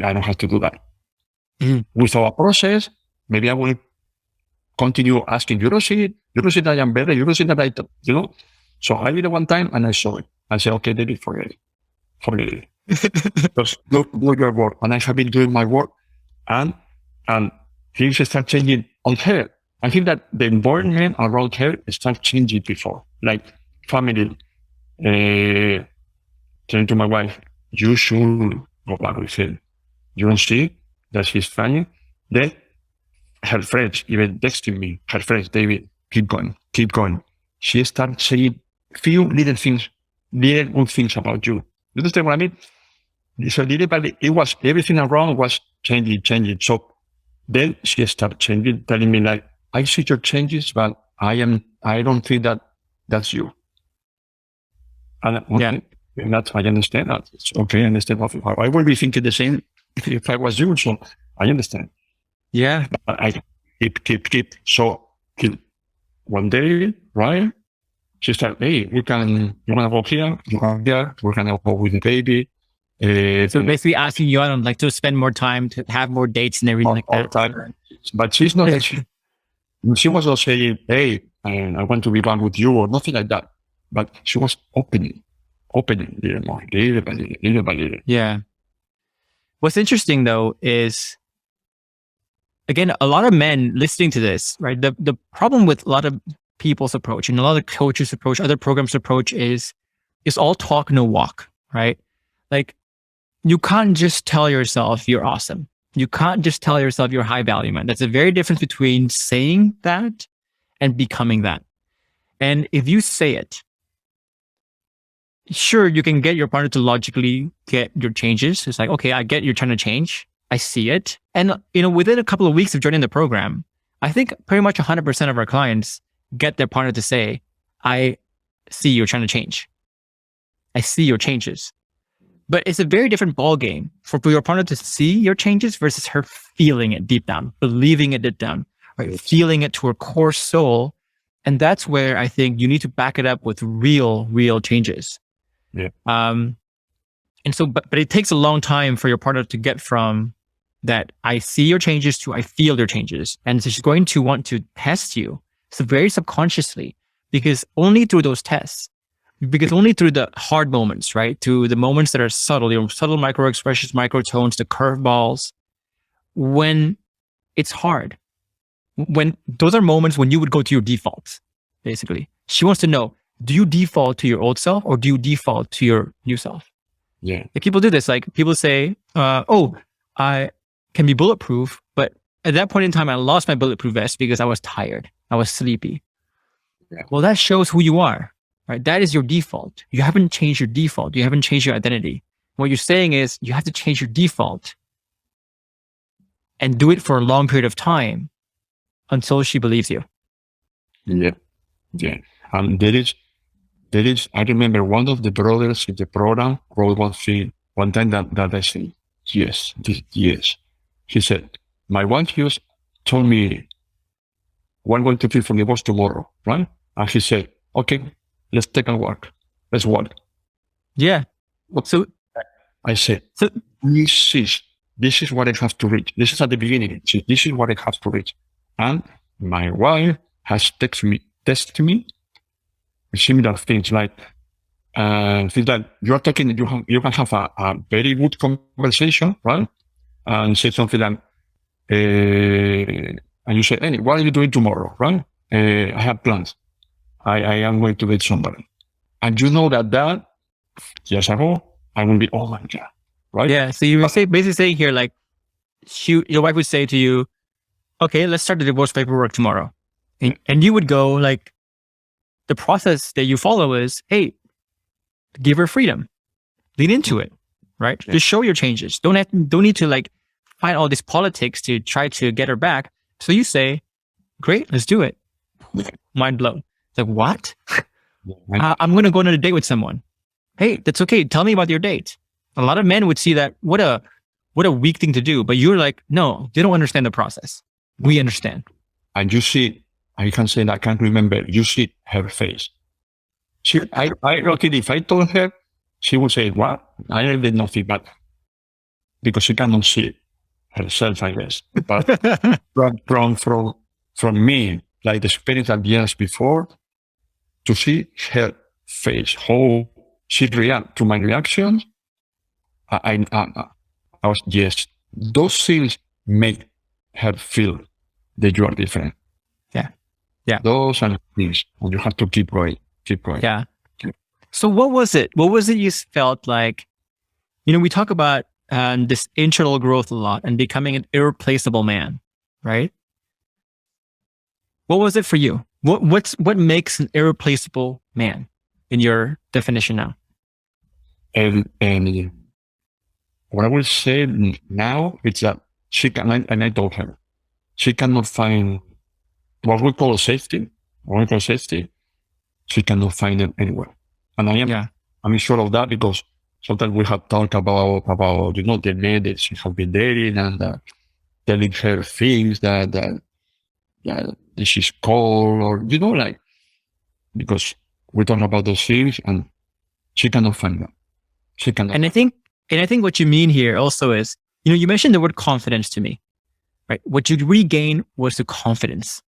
I don't have to do that. Without a process, maybe I will continue asking, you don't see it? You don't see that I am better? You don't see that So I did it one time and I saw it. I said, okay, David, forget it. Just do your work. And I have been doing my work and things start changing on her. I think that the environment around her starts changing before. Like family, telling to my wife, you should go back with him. You don't see that he's funny? Then her friends even texting me, her friends, David, keep going. She starts saying few little good things about you. You understand what I mean? So little by little, everything around was changing. So then she started changing, telling me like, I see your changes, but I don't think that that's you. And I understand that. It's okay. I understand how I would be thinking the same if I was you. So I understand. Yeah. But I keep. So one day, right? She said, hey, you want to go here? You can here. We're going to go with the baby. So basically asking you on like to spend more time, to have more dates and everything like that. Time. But she's not, she was not saying, hey, I want to be back with you or nothing like that. But she was opening little by little. Yeah. What's interesting though is, again, a lot of men listening to this, right? The problem with a lot of people's approach and a lot of coaches' approach, other programs' approach is all talk, no walk, right? Like you can't just tell yourself you're awesome. You can't just tell yourself you're high value, man. That's a very difference between saying that and becoming that. And if you say it, sure, you can get your partner to logically get your changes. It's like, okay, I get you're trying to change. I see it. And, within a couple of weeks of joining the program, I think pretty much 100% of our clients get their partner to say, I see you're trying to change. I see your changes. But it's a very different ball game for your partner to see your changes versus her feeling it deep down, believing it deep down, right? Feeling it to her core soul. And that's where I think you need to back it up with real changes. Yeah. And so, but it takes a long time for your partner to get from that I see your changes to I feel your changes. And so she's going to want to test you. So very subconsciously, because only through those tests, because only through the hard moments, right? To the moments that are subtle, subtle micro expressions, microtones, the curveballs, when it's hard, when those are moments when you would go to your defaults, basically. She wants to know, do you default to your old self or do you default to your new self? Yeah. Like people do this, like people say, I can be bulletproof, but at that point in time, I lost my bulletproof vest because I was tired. I was sleepy. Yeah. Well, that shows who you are, right? That is your default. You haven't changed your default. You haven't changed your identity. What you're saying is you have to change your default and do it for a long period of time until she believes you. Yeah. There is, I remember one of the brothers in the program wrote one time that I said, yes. He said, my wife just told me what I'm going to feel from the boss tomorrow, right? And he said, okay, let's take a walk. Let's walk. Yeah. So I said, this is what I have to reach. This is at the beginning. This is what I have to reach. And my wife has texted me similar things like things that you're talking, you can have a very good conversation, right? And say something like, and you say, hey, what are you doing tomorrow, right? I have plans. I am going to date somebody. And you know that years ago, I will be, oh my God, right? Yeah. So you were basically saying here, like, your wife would say to you, okay, let's start the divorce paperwork tomorrow. And you would go like, the process that you follow is, hey, give her freedom, lean into it, right? Yeah. Just show your changes. Don't need to like find all these politics to try to get her back. So you say, great, let's do it. Mind blown. It's like, what? I'm going to go on a date with someone. Hey, that's okay. Tell me about your date. A lot of men would see that. What a weak thing to do. But you're like, no, they don't understand the process. We understand. And you see, I can say that I can't remember. You see her face. If I told her, she would say, what? I did nothing, but because she cannot see it herself, I guess. But from me, like the experience that years before, to see her face, how she react to my reactions, I was, yes, those things make her feel that you are different. Yeah. Those are things, and you have to keep going. Yeah. So what was it? What was it you felt like? We talk about this internal growth a lot and becoming an irreplaceable man, right? What was it for you? What makes an irreplaceable man in your definition now? And what I will say now is that she can, and I told her, she cannot find what we call safety. She cannot find it anywhere. And I'm sure of that because sometimes we have talked about the men that she has been dating and telling her things that she's cold or, like, because we talk about those things and she cannot find them. She cannot. And I think what you mean here also is, you mentioned the word confidence to me, right? What you regain was the confidence.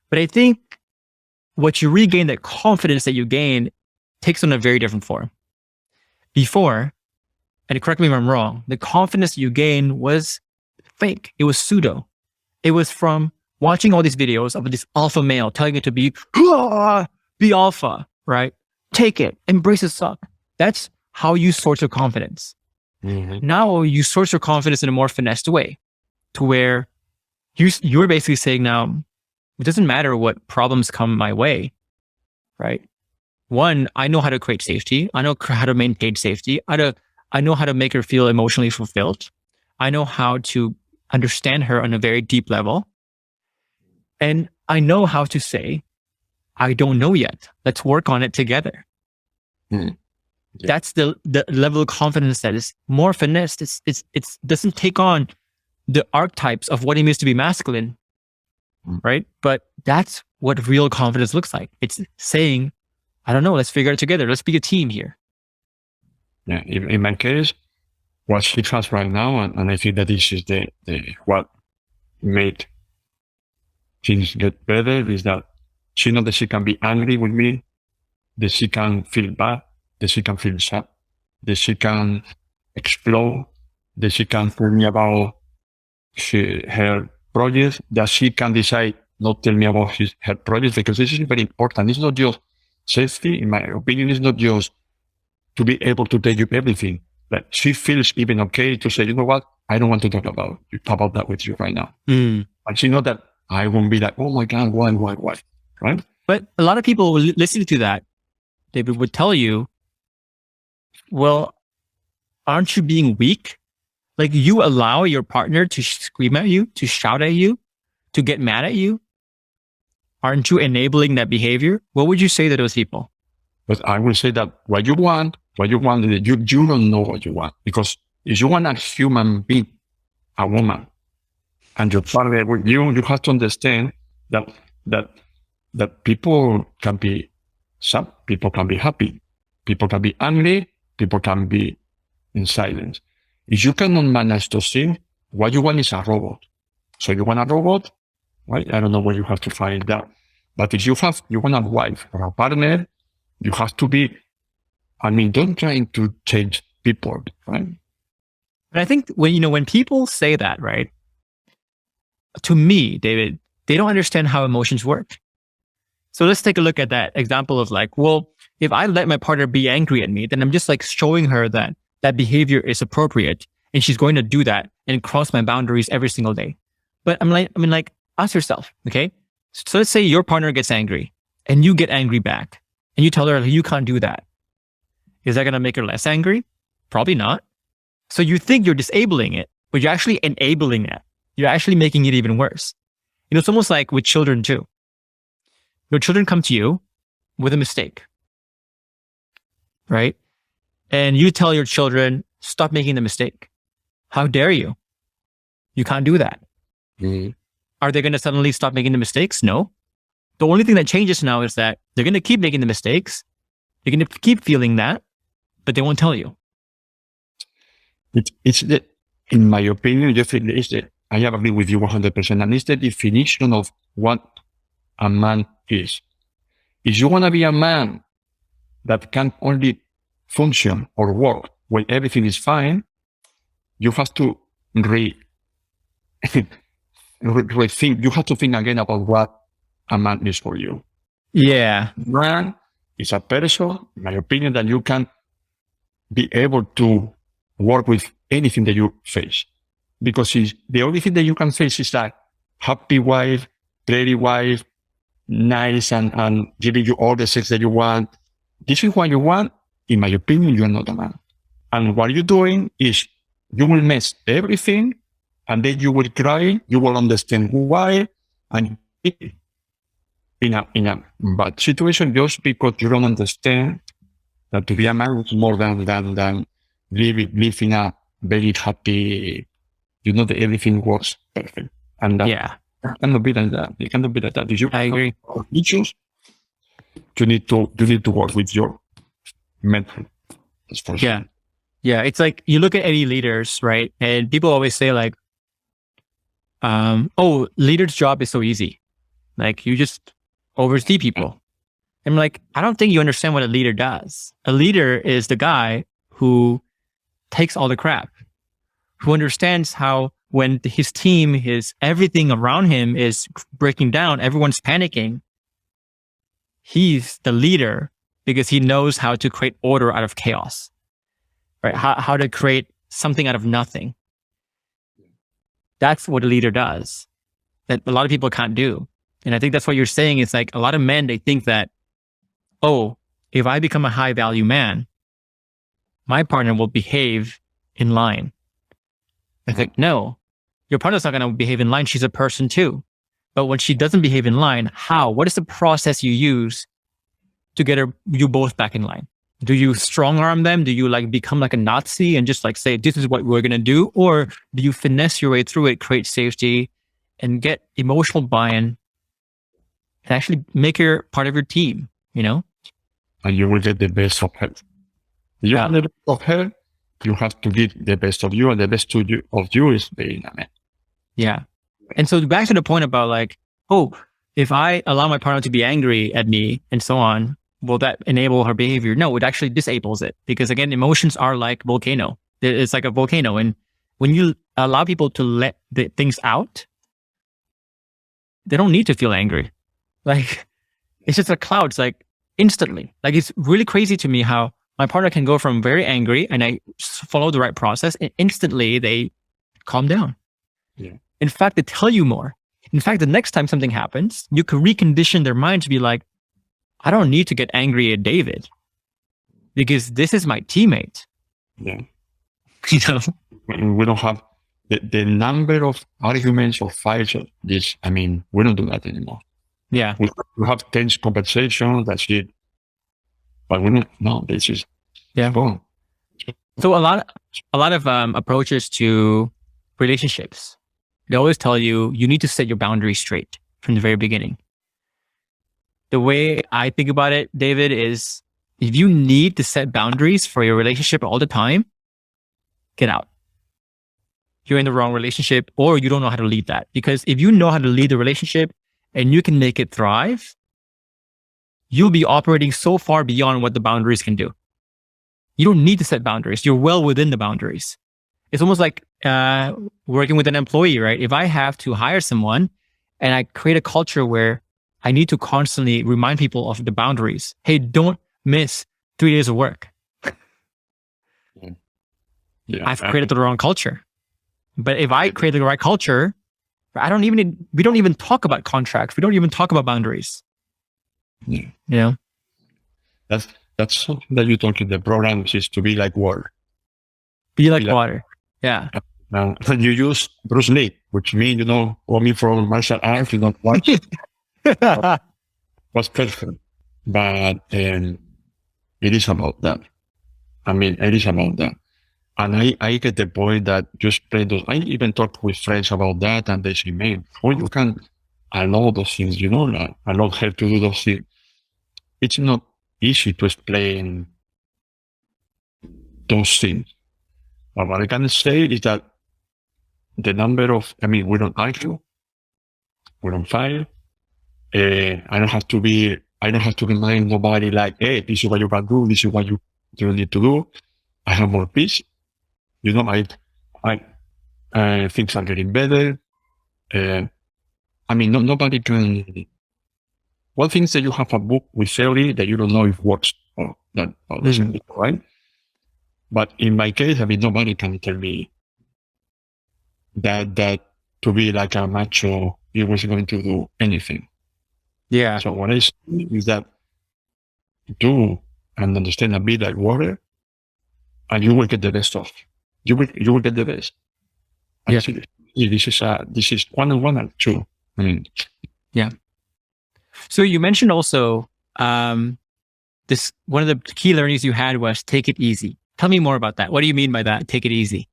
But I think what you regain, that confidence that you gain, takes on a very different form. Before, and correct me if I'm wrong, the confidence you gain was fake. It was pseudo. It was from watching all these videos of this alpha male telling you to be alpha, right? Take it, embrace the suck. That's how you source your confidence. Mm-hmm. Now you source your confidence in a more finessed way, to where you're basically saying now, it doesn't matter what problems come my way, right? One, I know how to create safety. I know how to maintain safety. I know how to make her feel emotionally fulfilled. I know how to understand her on a very deep level. And I know how to say, I don't know yet. Let's work on it together. Mm-hmm. Yeah. That's the level of confidence that is more finessed. It doesn't take on the archetypes of what it means to be masculine, right? But that's what real confidence looks like. It's saying, I don't know, let's figure it together. Let's be a team here. Yeah, in my case, what she has right now, and I think that this is the what made things get better, is that she knows that she can be angry with me, that she can feel bad, that she can feel sad, that she can explode, that she can tell me about her projects, that she can decide not tell me about her projects, because this is very important. It's not just safety, in my opinion, it's not just to be able to tell you everything, but she feels even okay to say, you know what, I don't want to talk about that with you right now. And she knows that I won't be like, oh my God, why, right? But a lot of people listening to that, David, would tell you, well, aren't you being weak? Like, you allow your partner to scream at you, to shout at you, to get mad at you. Aren't you enabling that behavior? What would you say to those people? But I will say that what you want, you don't know what you want. Because if you want a human being, a woman, and your partner with you have to understand that people can be sad, people can be happy, people can be angry, people can be in silence. If you cannot manage those things, what you want is a robot. So you want a robot, right? I don't know where you have to find that. But if you want a wife or a partner, you have to be, don't try to change people, right? But I think when people say that, right? To me, David, they don't understand how emotions work. So let's take a look at that example of like, well, if I let my partner be angry at me, then I'm just like showing her that behavior is appropriate and she's going to do that and cross my boundaries every single day. But ask yourself, okay? So let's say your partner gets angry and you get angry back and you tell her, you can't do that. Is that going to make her less angry? Probably not. So you think you're disabling it, but you're actually enabling it. You're actually making it even worse. It's almost like with children too. Your children come to you with a mistake, right? And you tell your children, stop making the mistake. How dare you? You can't do that. Mm. Are they going to suddenly stop making the mistakes? No. The only thing that changes now is that they're going to keep making the mistakes. They're going to keep feeling that, but they won't tell you. It's the, in my opinion, Geoffrey, I agree with you 100%. And it's the definition of what a man is. If you want to be a man that can only function or work when everything is fine, you have to rethink. You have to think again about what a man is for you. Yeah. Man is a person, in my opinion, that you can be able to work with anything that you face. Because the only thing that you can face is that happy wife, pretty wife, nice and giving you all the sex that you want. This is what you want. In my opinion, you are not a man. And what you're doing is you will mess everything, and then you will cry. You will understand why, and in a bad situation just because you don't understand that to be a man is more than living a very happy. That everything works perfect, and that cannot be like that. It cannot be like that. If you I agree. have issues, you need to work with your mental. Yeah. Yeah. It's like you look at any leaders, right? And people always say like, oh, leader's job is so easy. Like you just oversee people. I'm like, I don't think you understand what a leader does. A leader is the guy who takes all the crap, who understands how when his team, everything around him is breaking down, everyone's panicking. He's the leader because he knows how to create order out of chaos, right? How to create something out of nothing. That's what a leader does that a lot of people can't do. And I think that's what you're saying. It's like a lot of men, they think that, oh, if I become a high value man, my partner will behave in line. It's like, no, your partner's not going to behave in line. She's a person too. But when she doesn't behave in line, how? What is the process you use to get you both back in line? Do you strong arm them? Do you like become like a Nazi and just like say, this is what we're going to do? Or do you finesse your way through it, create safety and get emotional buy-in and actually make her part of your team, And you will get the best of her. You have the best of her, you have to give the best of you, and the best of you is being a man. Yeah. And so back to the point about like, oh, if I allow my partner to be angry at me and so on, will that enable her behavior? No, it actually disables it. Because again, emotions are like volcano. It's like a volcano. And when you allow people to let the things out, they don't need to feel angry. Like, it's just a cloud. It's like instantly. Like, it's really crazy to me how my partner can go from very angry and I follow the right process and instantly they calm down. Yeah. In fact, they tell you more. In fact, the next time something happens, you can recondition their mind to be like, I don't need to get angry at David because this is my teammate. Yeah. We don't have the number of arguments or fights. We don't do that anymore. Yeah. We have tense conversations, that's it. But we don't, no, this is fun. So a lot of approaches to relationships, they always tell you, you need to set your boundaries straight from the very beginning. The way I think about it, David, is if you need to set boundaries for your relationship all the time, get out. You're in the wrong relationship or you don't know how to lead that. Because if you know how to lead the relationship and you can make it thrive, you'll be operating so far beyond what the boundaries can do. You don't need to set boundaries. You're well within the boundaries. It's almost like working with an employee, right? If I have to hire someone and I create a culture where I need to constantly remind people of the boundaries. Hey, don't miss 3 days of work. Yeah, I've created the wrong culture. But if I create the right culture, we don't even talk about contracts. We don't even talk about boundaries. Yeah. That's something that you talk in the program, which is to be like water. Be like water. Yeah. And you use Bruce Lee, which means, coming from martial arts, you don't watch what's perfect. But it is about that. It is about that. And I get the point that just play those. I even talk with friends about that, and they say, man, how you can allow those things, like allow her to do those things. It's not easy to explain those things. But what I can say is that the number of, we don't argue, we don't fight. I don't have to remind nobody like, hey, this is what you can do, this is what you need to do. I have more peace. I things are getting better. Nobody can. One thing is that you have a book with theory that you don't know if it works or not, or doesn't work, right? But in my case, nobody can tell me that to be like a macho, he was going to do anything. Yeah. So what I say is that do and understand a bit like water, and you will get the best of. You will get the best. Yeah. This is 1 and 1 and 2. Yeah. So you mentioned also this one of the key learnings you had was take it easy. Tell me more about that. What do you mean by that? Take it easy.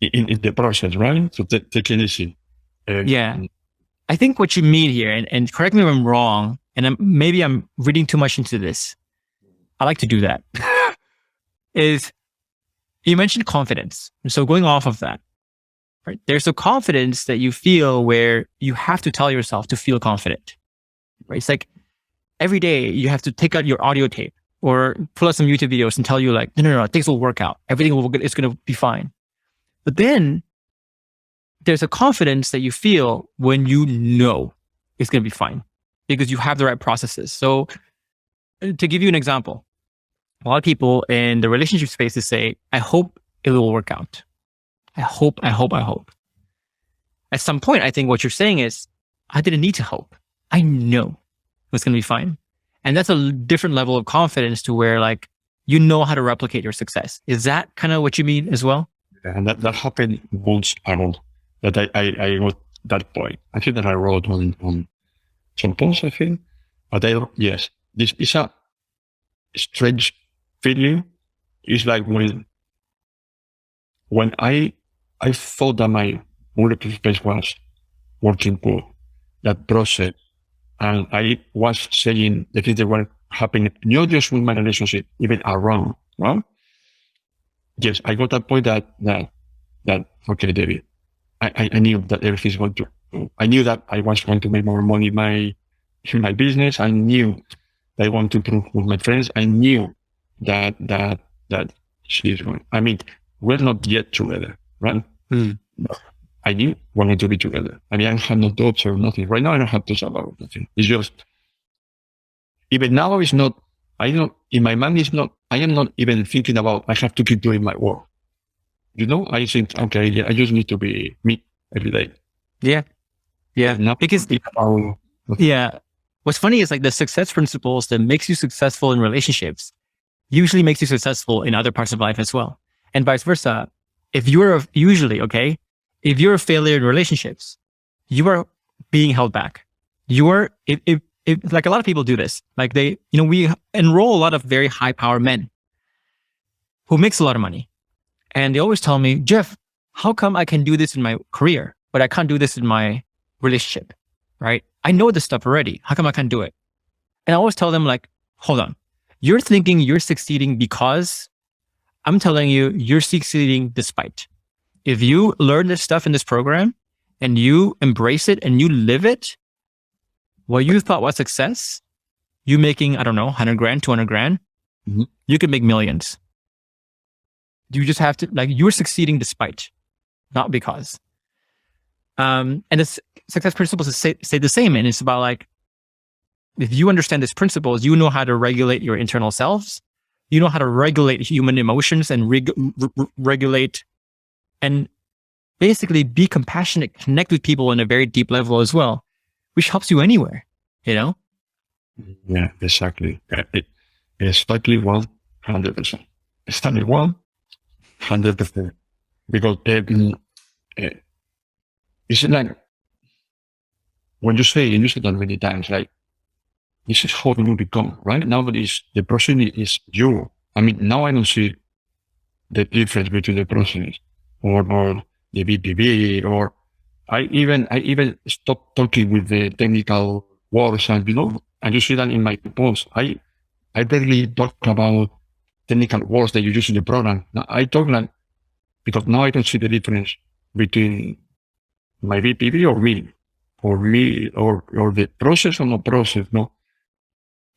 In the process, right? So take it easy. Yeah. I think what you mean here, and correct me if I'm wrong, and maybe I'm reading too much into this. I like to do that. Is you mentioned confidence. So going off of that, right? There's a confidence that you feel where you have to tell yourself to feel confident, right? It's like every day you have to take out your audio tape or pull out some YouTube videos and tell you like, no, things will work out. Everything it's going to be fine. But then there's a confidence that you feel when you know it's going to be fine because you have the right processes. So to give you an example, a lot of people in the relationship spaces say, I hope it will work out. I hope. At some point, I think what you're saying is, I didn't need to hope. I know it's going to be fine. And that's a different level of confidence to where like, you know how to replicate your success. Is that kind of what you mean as well? And that happened once around that I wrote that point. I think that I wrote on some posts, I think. But yes, this is a strange feeling. It's like when I thought that my bulletproof space was working good, that process, and I was saying the things that were happening, not just with my relationship, even around, right? Yes, I got that point that okay, David, I knew that everything's going to, I knew that I was going to make more money in my business. I knew that I want to improve with my friends. I knew that she's going, we're not yet together, right? But I knew we're going to be together. I have no doubts or nothing. Right now, I don't have to about nothing. It's just, even now, it's not, in my mind, it's not, I am not even thinking about, I have to keep doing my work. I think, okay, yeah, I just need to be me every day. Yeah. Yeah. Because, yeah. What's funny is like the success principles that makes you successful in relationships usually makes you successful in other parts of life as well. And vice versa. If you're a failure in relationships, you are being held back. If like a lot of people do this, like we enroll a lot of very high power men who makes a lot of money. And they always tell me, Jeff, how come I can do this in my career, but I can't do this in my relationship, right? I know this stuff already. How come I can't do it? And I always tell them like, hold on, you're thinking you're succeeding because I'm telling you, you're succeeding despite. If you learn this stuff in this program and you embrace it and you live it, what you thought was success, you making, I don't know, 100 grand, 200 grand, you could make millions. You just have to, you're succeeding despite, not because. And the success principles say the same. And it's about if you understand these principles, you know how to regulate your internal selves. You know how to regulate human emotions and regulate and basically be compassionate, connect with people in a very deep level as well, which helps you anywhere, Yeah, exactly. It's slightly 100%. It's slightly 100%. because it's like when you say, and you said that many times, like, this is how you become, right? Nowadays, the person is you. I mean, now I don't see the difference between the person or the BPB, or I even stopped talking with the technical words, and and you see that in my posts. I barely talk about technical words that you use in the program. Now, I talk like, because now I don't see the difference between my BPB or the process or no process. No,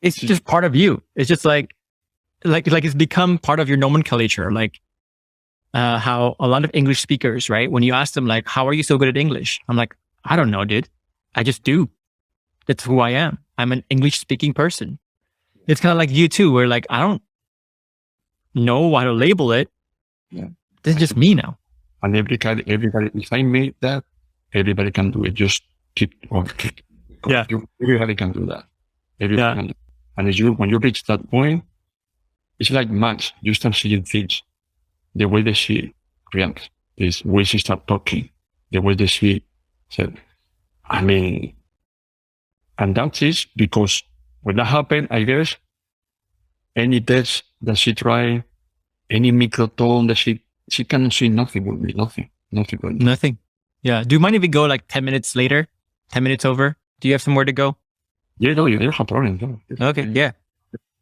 It's just part of you. It's just like it's become part of your nomenclature. Like how a lot of English speakers, right? When you ask them like, how are you so good at English? I'm like, I don't know, dude. I just do. That's who I am. I'm an English speaking person. It's kind of like you too, where like, I don't know how to label it. Yeah. This is just me now. And everybody, if I made that, everybody can do it. Just keep on. Yeah. Everybody can do that. Everybody can do it. And when you reach that point, it's like Max. You start seeing things the way they see reacts, the way she start talking, the way they see said. I mean, and that is because when that happened, I guess any test that she tried, any microtone that she cannot see nothing will be nothing. Nothing. Yeah. Do you mind if we go like 10 minutes later? 10 minutes over? Do you have somewhere to go? Yeah, no, you don't have problem. No. Okay. Yeah.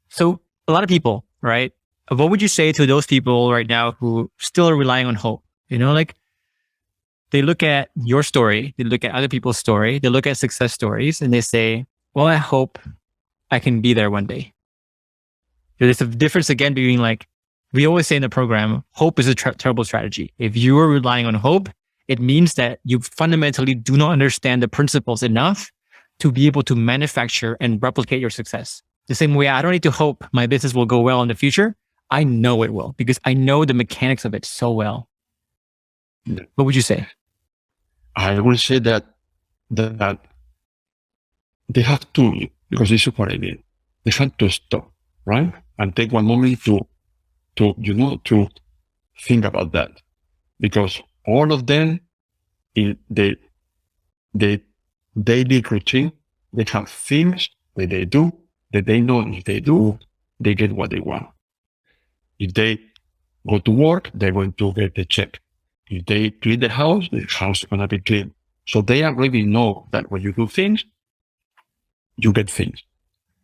So a lot of people, right? What would you say to those people right now who still are relying on hope? Like they look at your story, they look at other people's story, they look at success stories and they say, well, I hope I can be there one day. There's a difference again between like, we always say in the program, hope is a terrible strategy. If you are relying on hope, it means that you fundamentally do not understand the principles enough to be able to manufacture and replicate your success. The same way I don't need to hope my business will go well in the future. I know it will because I know the mechanics of it so well. What would you say? I will say that they have to, because this is what I did. They have to stop, right? And take one moment to think about that. Because all of them in the daily routine, they have things that they do, that they know if they do, they get what they want. If they go to work, they're going to get the check. If they clean the house is going to be clean. So they already know that when you do things, you get things.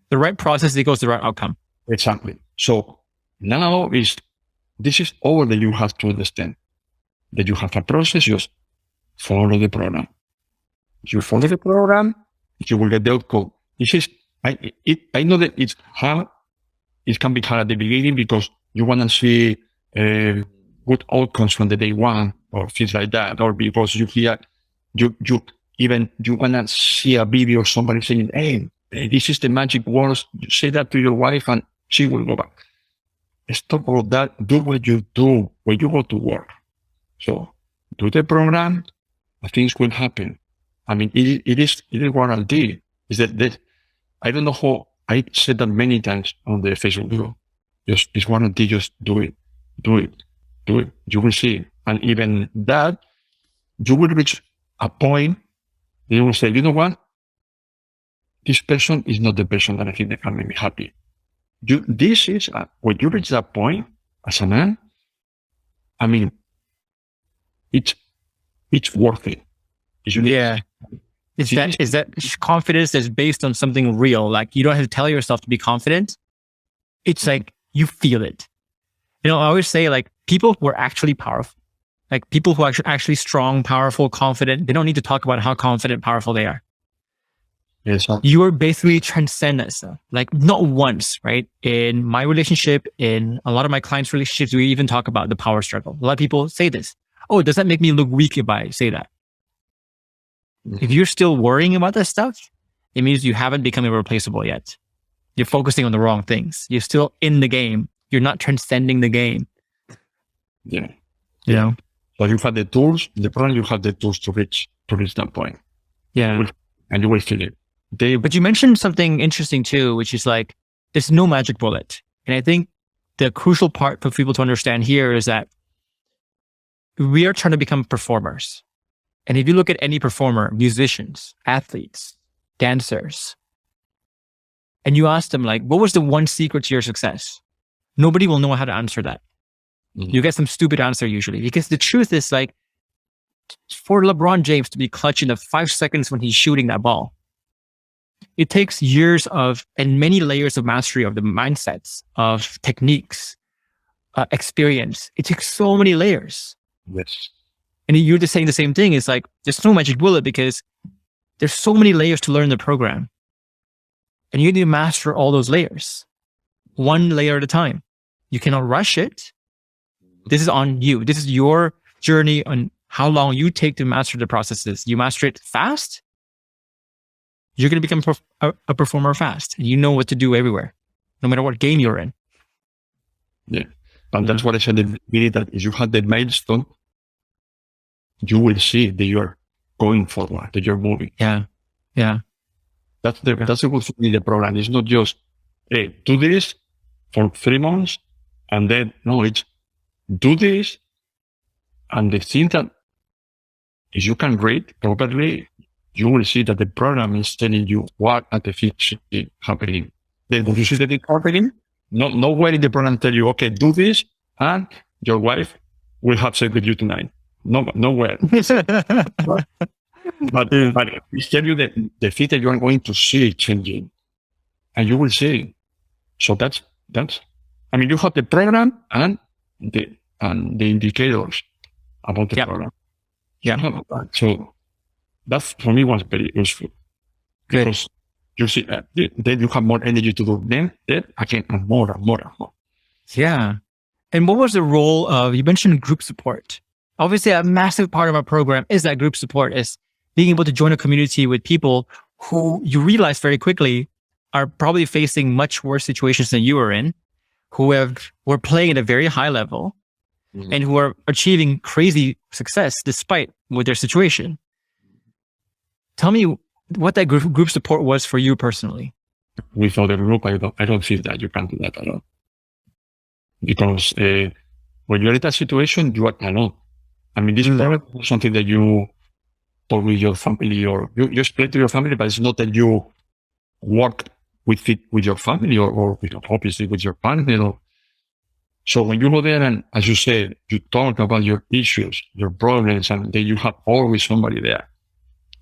The right process equals the right outcome. Exactly. So now this is all that you have to understand. That you have a process, just follow the program. If you follow the program, you will get the outcome. I know that it's hard. It can be hard at the beginning because you want to see good outcomes from the day one or things like that, or because you want to see a video of somebody saying, hey, this is the magic words. You say that to your wife and she will go back. Stop all that. Do what you do when you go to work. So do the program, things will happen. I mean, it is guaranteed. Is that I don't know how I said that many times on the Facebook group. It's guaranteed. Just do it. You will see. And even that, you will reach a point. You will say, you know what? This person is not the person that I think that can make me happy. When you reach that point as a man, I mean, it's worth it. Yeah. Is that confidence that's based on something real? Like you don't have to tell yourself to be confident. It's like you feel it. I always say like people who are actually powerful, like people who are actually strong, powerful, confident, they don't need to talk about how confident, powerful they are. Yes. You are basically transcend that stuff. Like not once, right? In my relationship, in a lot of my clients' relationships, we even talk about the power struggle. A lot of people say this. Oh, does that make me look weak if I say that? If you're still worrying about that stuff, it means you haven't become irreplaceable yet. You're focusing on the wrong things. You're still in the game. You're not transcending the game. Yeah. You know? So you have the tools, the problem you have the tools to reach that point. Yeah. And you will feel it. But you mentioned something interesting too, which is like, there's no magic bullet. And I think the crucial part for people to understand here is that we are trying to become performers. And if you look at any performer, musicians, athletes, dancers, and you ask them like, what was the one secret to your success? Nobody will know how to answer that. Mhm. You get some stupid answer usually, because the truth is like, for LeBron James to be clutch in the 5 seconds when he's shooting that ball, it takes years of and many layers of mastery of the mindsets, of techniques, experience. It takes so many layers. Yes. And you're just saying the same thing. It's like, there's no magic bullet because there's so many layers to learn the program. And you need to master all those layers, one layer at a time. You cannot rush it. This is on you. This is your journey on how long you take to master the processes. You master it fast, you're going to become a performer fast. And you know what to do everywhere, no matter what game you're in. Yeah. And that's what I said in the beginning, that if you have the milestone, you will see that you're going forward, that you're moving. Yeah. Yeah. That's the good thing in the program. It's not just, hey, do this for 3 months and then, no, it's do this. And the thing that if you can read properly, you will see that the program is telling you what are the things happening. Then when you see that it's happening, nowhere in the program tell you, okay, do this and your wife will have sex with you tonight. Nowhere. But it's tell you the thing that you are going to see changing, and you will see. So that's. I mean, you have the program and the indicators about the program. Yeah. So that for me was very useful. Good. Because you see, then you have more energy to do then again and more and more and more. Yeah. And what was the role of, you mentioned group support. Obviously, a massive part of our program is that group support, is being able to join a community with people who you realize very quickly are probably facing much worse situations than you are in, who were playing at a very high level, and who are achieving crazy success despite with their situation. Tell me what that group support was for you personally. Without the group, I don't feel that you can do that alone. Because when you're in that situation, you are alone. I mean, this is something that you talk with your family, or you explain to your family, but it's not that you work with it with your family or obviously with your partner. So when you go there and, as you said, you talk about your issues, your problems, and then you have always somebody there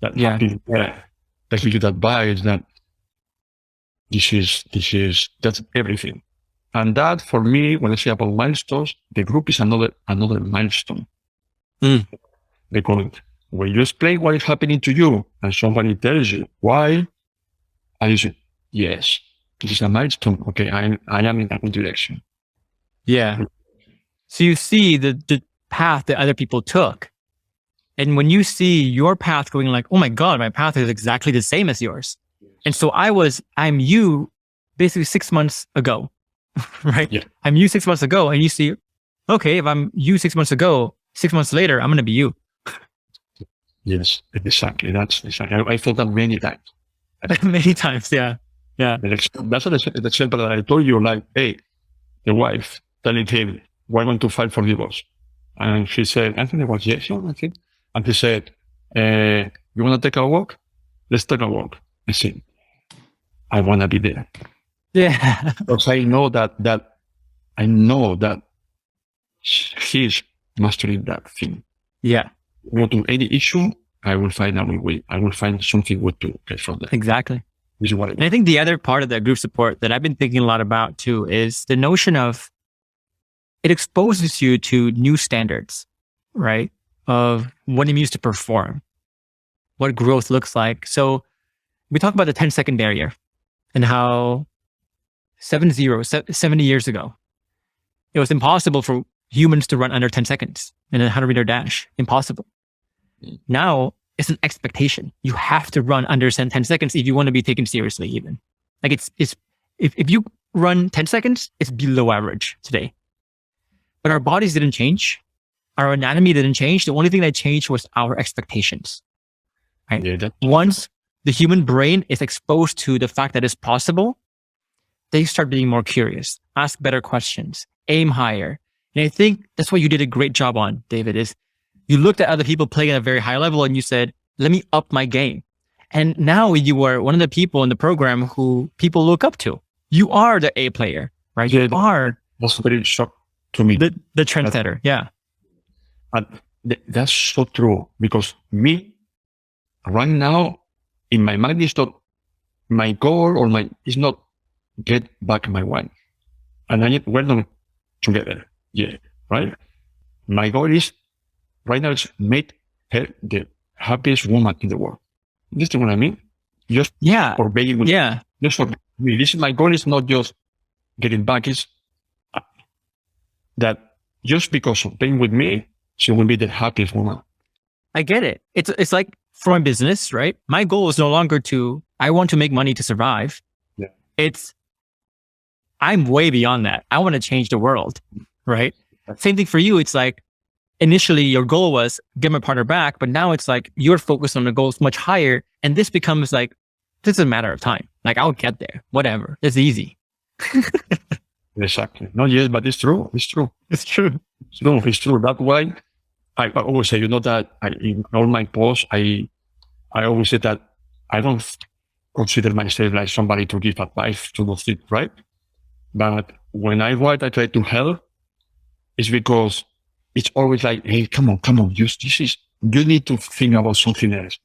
that gives you that advice that that's everything. And that, for me, when I say about milestones, the group is another milestone. Because when you explain what is happening to you and somebody tells you why, and you say, yes, this is a milestone. Okay, I am in a good direction. Yeah. So you see the path that other people took. And when you see your path going like, oh my God, my path is exactly the same as yours. And so I'm you basically 6 months ago, right? Yeah. I'm you 6 months ago, and you see, okay, if I'm you 6 months ago, 6 months later, I'm going to be you. Yes, exactly. That's exactly. I felt that many times. Many times, yeah. Yeah. That's the example that I told you, like, hey, the wife telling him, we're going to file for divorce. And she said, Anthony was, yes, I think. And he said, you want to take a walk? Let's take a walk. I said, I want to be there. Yeah. Because I know that he's mastering that thing. Yeah. Go to any issue, I will find a way. I will find something good to get from there. Exactly. This is what and I think the other part of that group support that I've been thinking a lot about too is the notion of it exposes you to new standards, right? Of what it means to perform, what growth looks like. So we talk about the 10-second barrier and how 70 years ago, it was impossible for humans to run under 10 seconds in a 100-meter dash. Impossible. Now it's an expectation. You have to run under 10 seconds if you want to be taken seriously even. Like if you run 10 seconds, it's below average today. But our bodies didn't change. Our anatomy didn't change. The only thing that changed was our expectations. Right? Yeah, once the human brain is exposed to the fact that it's possible, they start being more curious, ask better questions, aim higher. And I think that's what you did a great job on, David, is You looked at other people playing at a very high level and you said, let me up my game. And now you are one of the people in the program who people look up to. You are the A player, right? Yeah, You are that's very shock to me. the trendsetter. Yeah. And that's so true, because me right now in my mind is not my goal is not get back my wife. And we're not together. Yeah. Right. My goal is right now is make her the happiest woman in the world. You understand what I mean? Just for being with, just for me. This is my goal is not just getting back, it's that just because of being with me, she will be the happiest woman. I get it. It's like for my business, right? My goal is no longer I want to make money to survive. Yeah. I'm way beyond that. I want to change the world, right? Same thing for you. It's like, initially your goal was get my partner back, but now it's like you're focused on the goals much higher. And this becomes like, this is a matter of time. Like I'll get there, whatever. It's easy. Exactly. Not yet, but it's true. It's true. It's true. It's true. That's why I always say, that in all my posts, I always say that I don't consider myself like somebody to give advice to those things, right? But when I write, I try to help. It's because it's always like, hey, come on. You need to think about something else.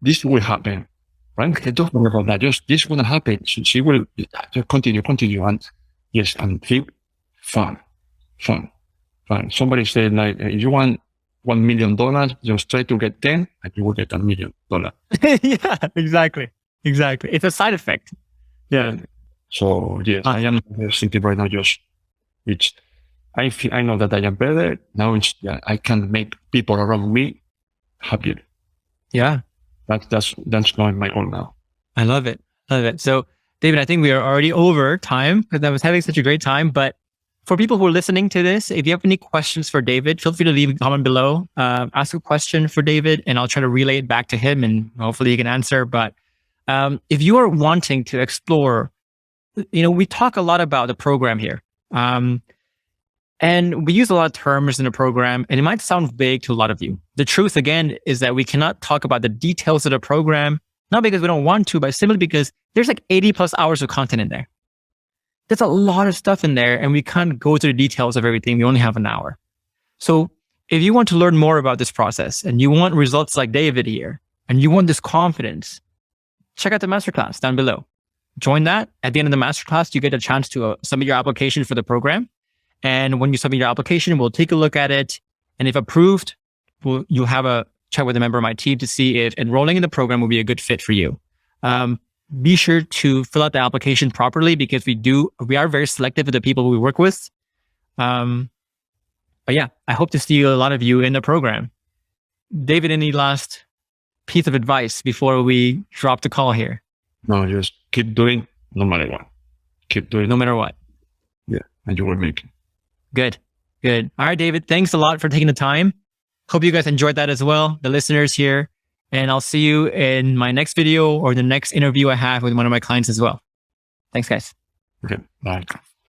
This will happen, right? Don't worry about that. This will happen. She will just continue. And yes, and think fun. Somebody said, like, if you want $1 million, just try to get 10 and you will get $1 million. Yeah, exactly. It's a side effect. Yeah. So yes, I am thinking right now, I know that I am better. Now I can make people around me happier. Yeah. That's going my goal now. I love it. So David, I think we are already over time because I was having such a great time. But for people who are listening to this, if you have any questions for David, feel free to leave a comment below. Ask a question for David and I'll try to relay it back to him and hopefully he can answer. But if you are wanting to explore, we talk a lot about the program here. And we use a lot of terms in the program and it might sound vague to a lot of you. The truth, again, is that we cannot talk about the details of the program, not because we don't want to, but simply because there's like 80 plus hours of content in there. There's a lot of stuff in there and we can't go to the details of everything. We only have an hour. So if you want to learn more about this process and you want results like David here, and you want this confidence, check out the masterclass down below. Join that. At the end of the masterclass, you get a chance to submit your application for the program. And when you submit your application, we'll take a look at it. And if approved, you'll have a chat with a member of my team to see if enrolling in the program will be a good fit for you. Be sure to fill out the application properly because we are very selective with the people we work with. But yeah, I hope to see a lot of you in the program. David, any last piece of advice before we drop the call here? No, just keep doing no matter what. Keep doing no matter what. Yeah, and you will make it. Good. All right, David, thanks a lot for taking the time. Hope you guys enjoyed that as well, the listeners here. And I'll see you in my next video or the next interview I have with one of my clients as well. Thanks, guys. Okay, bye.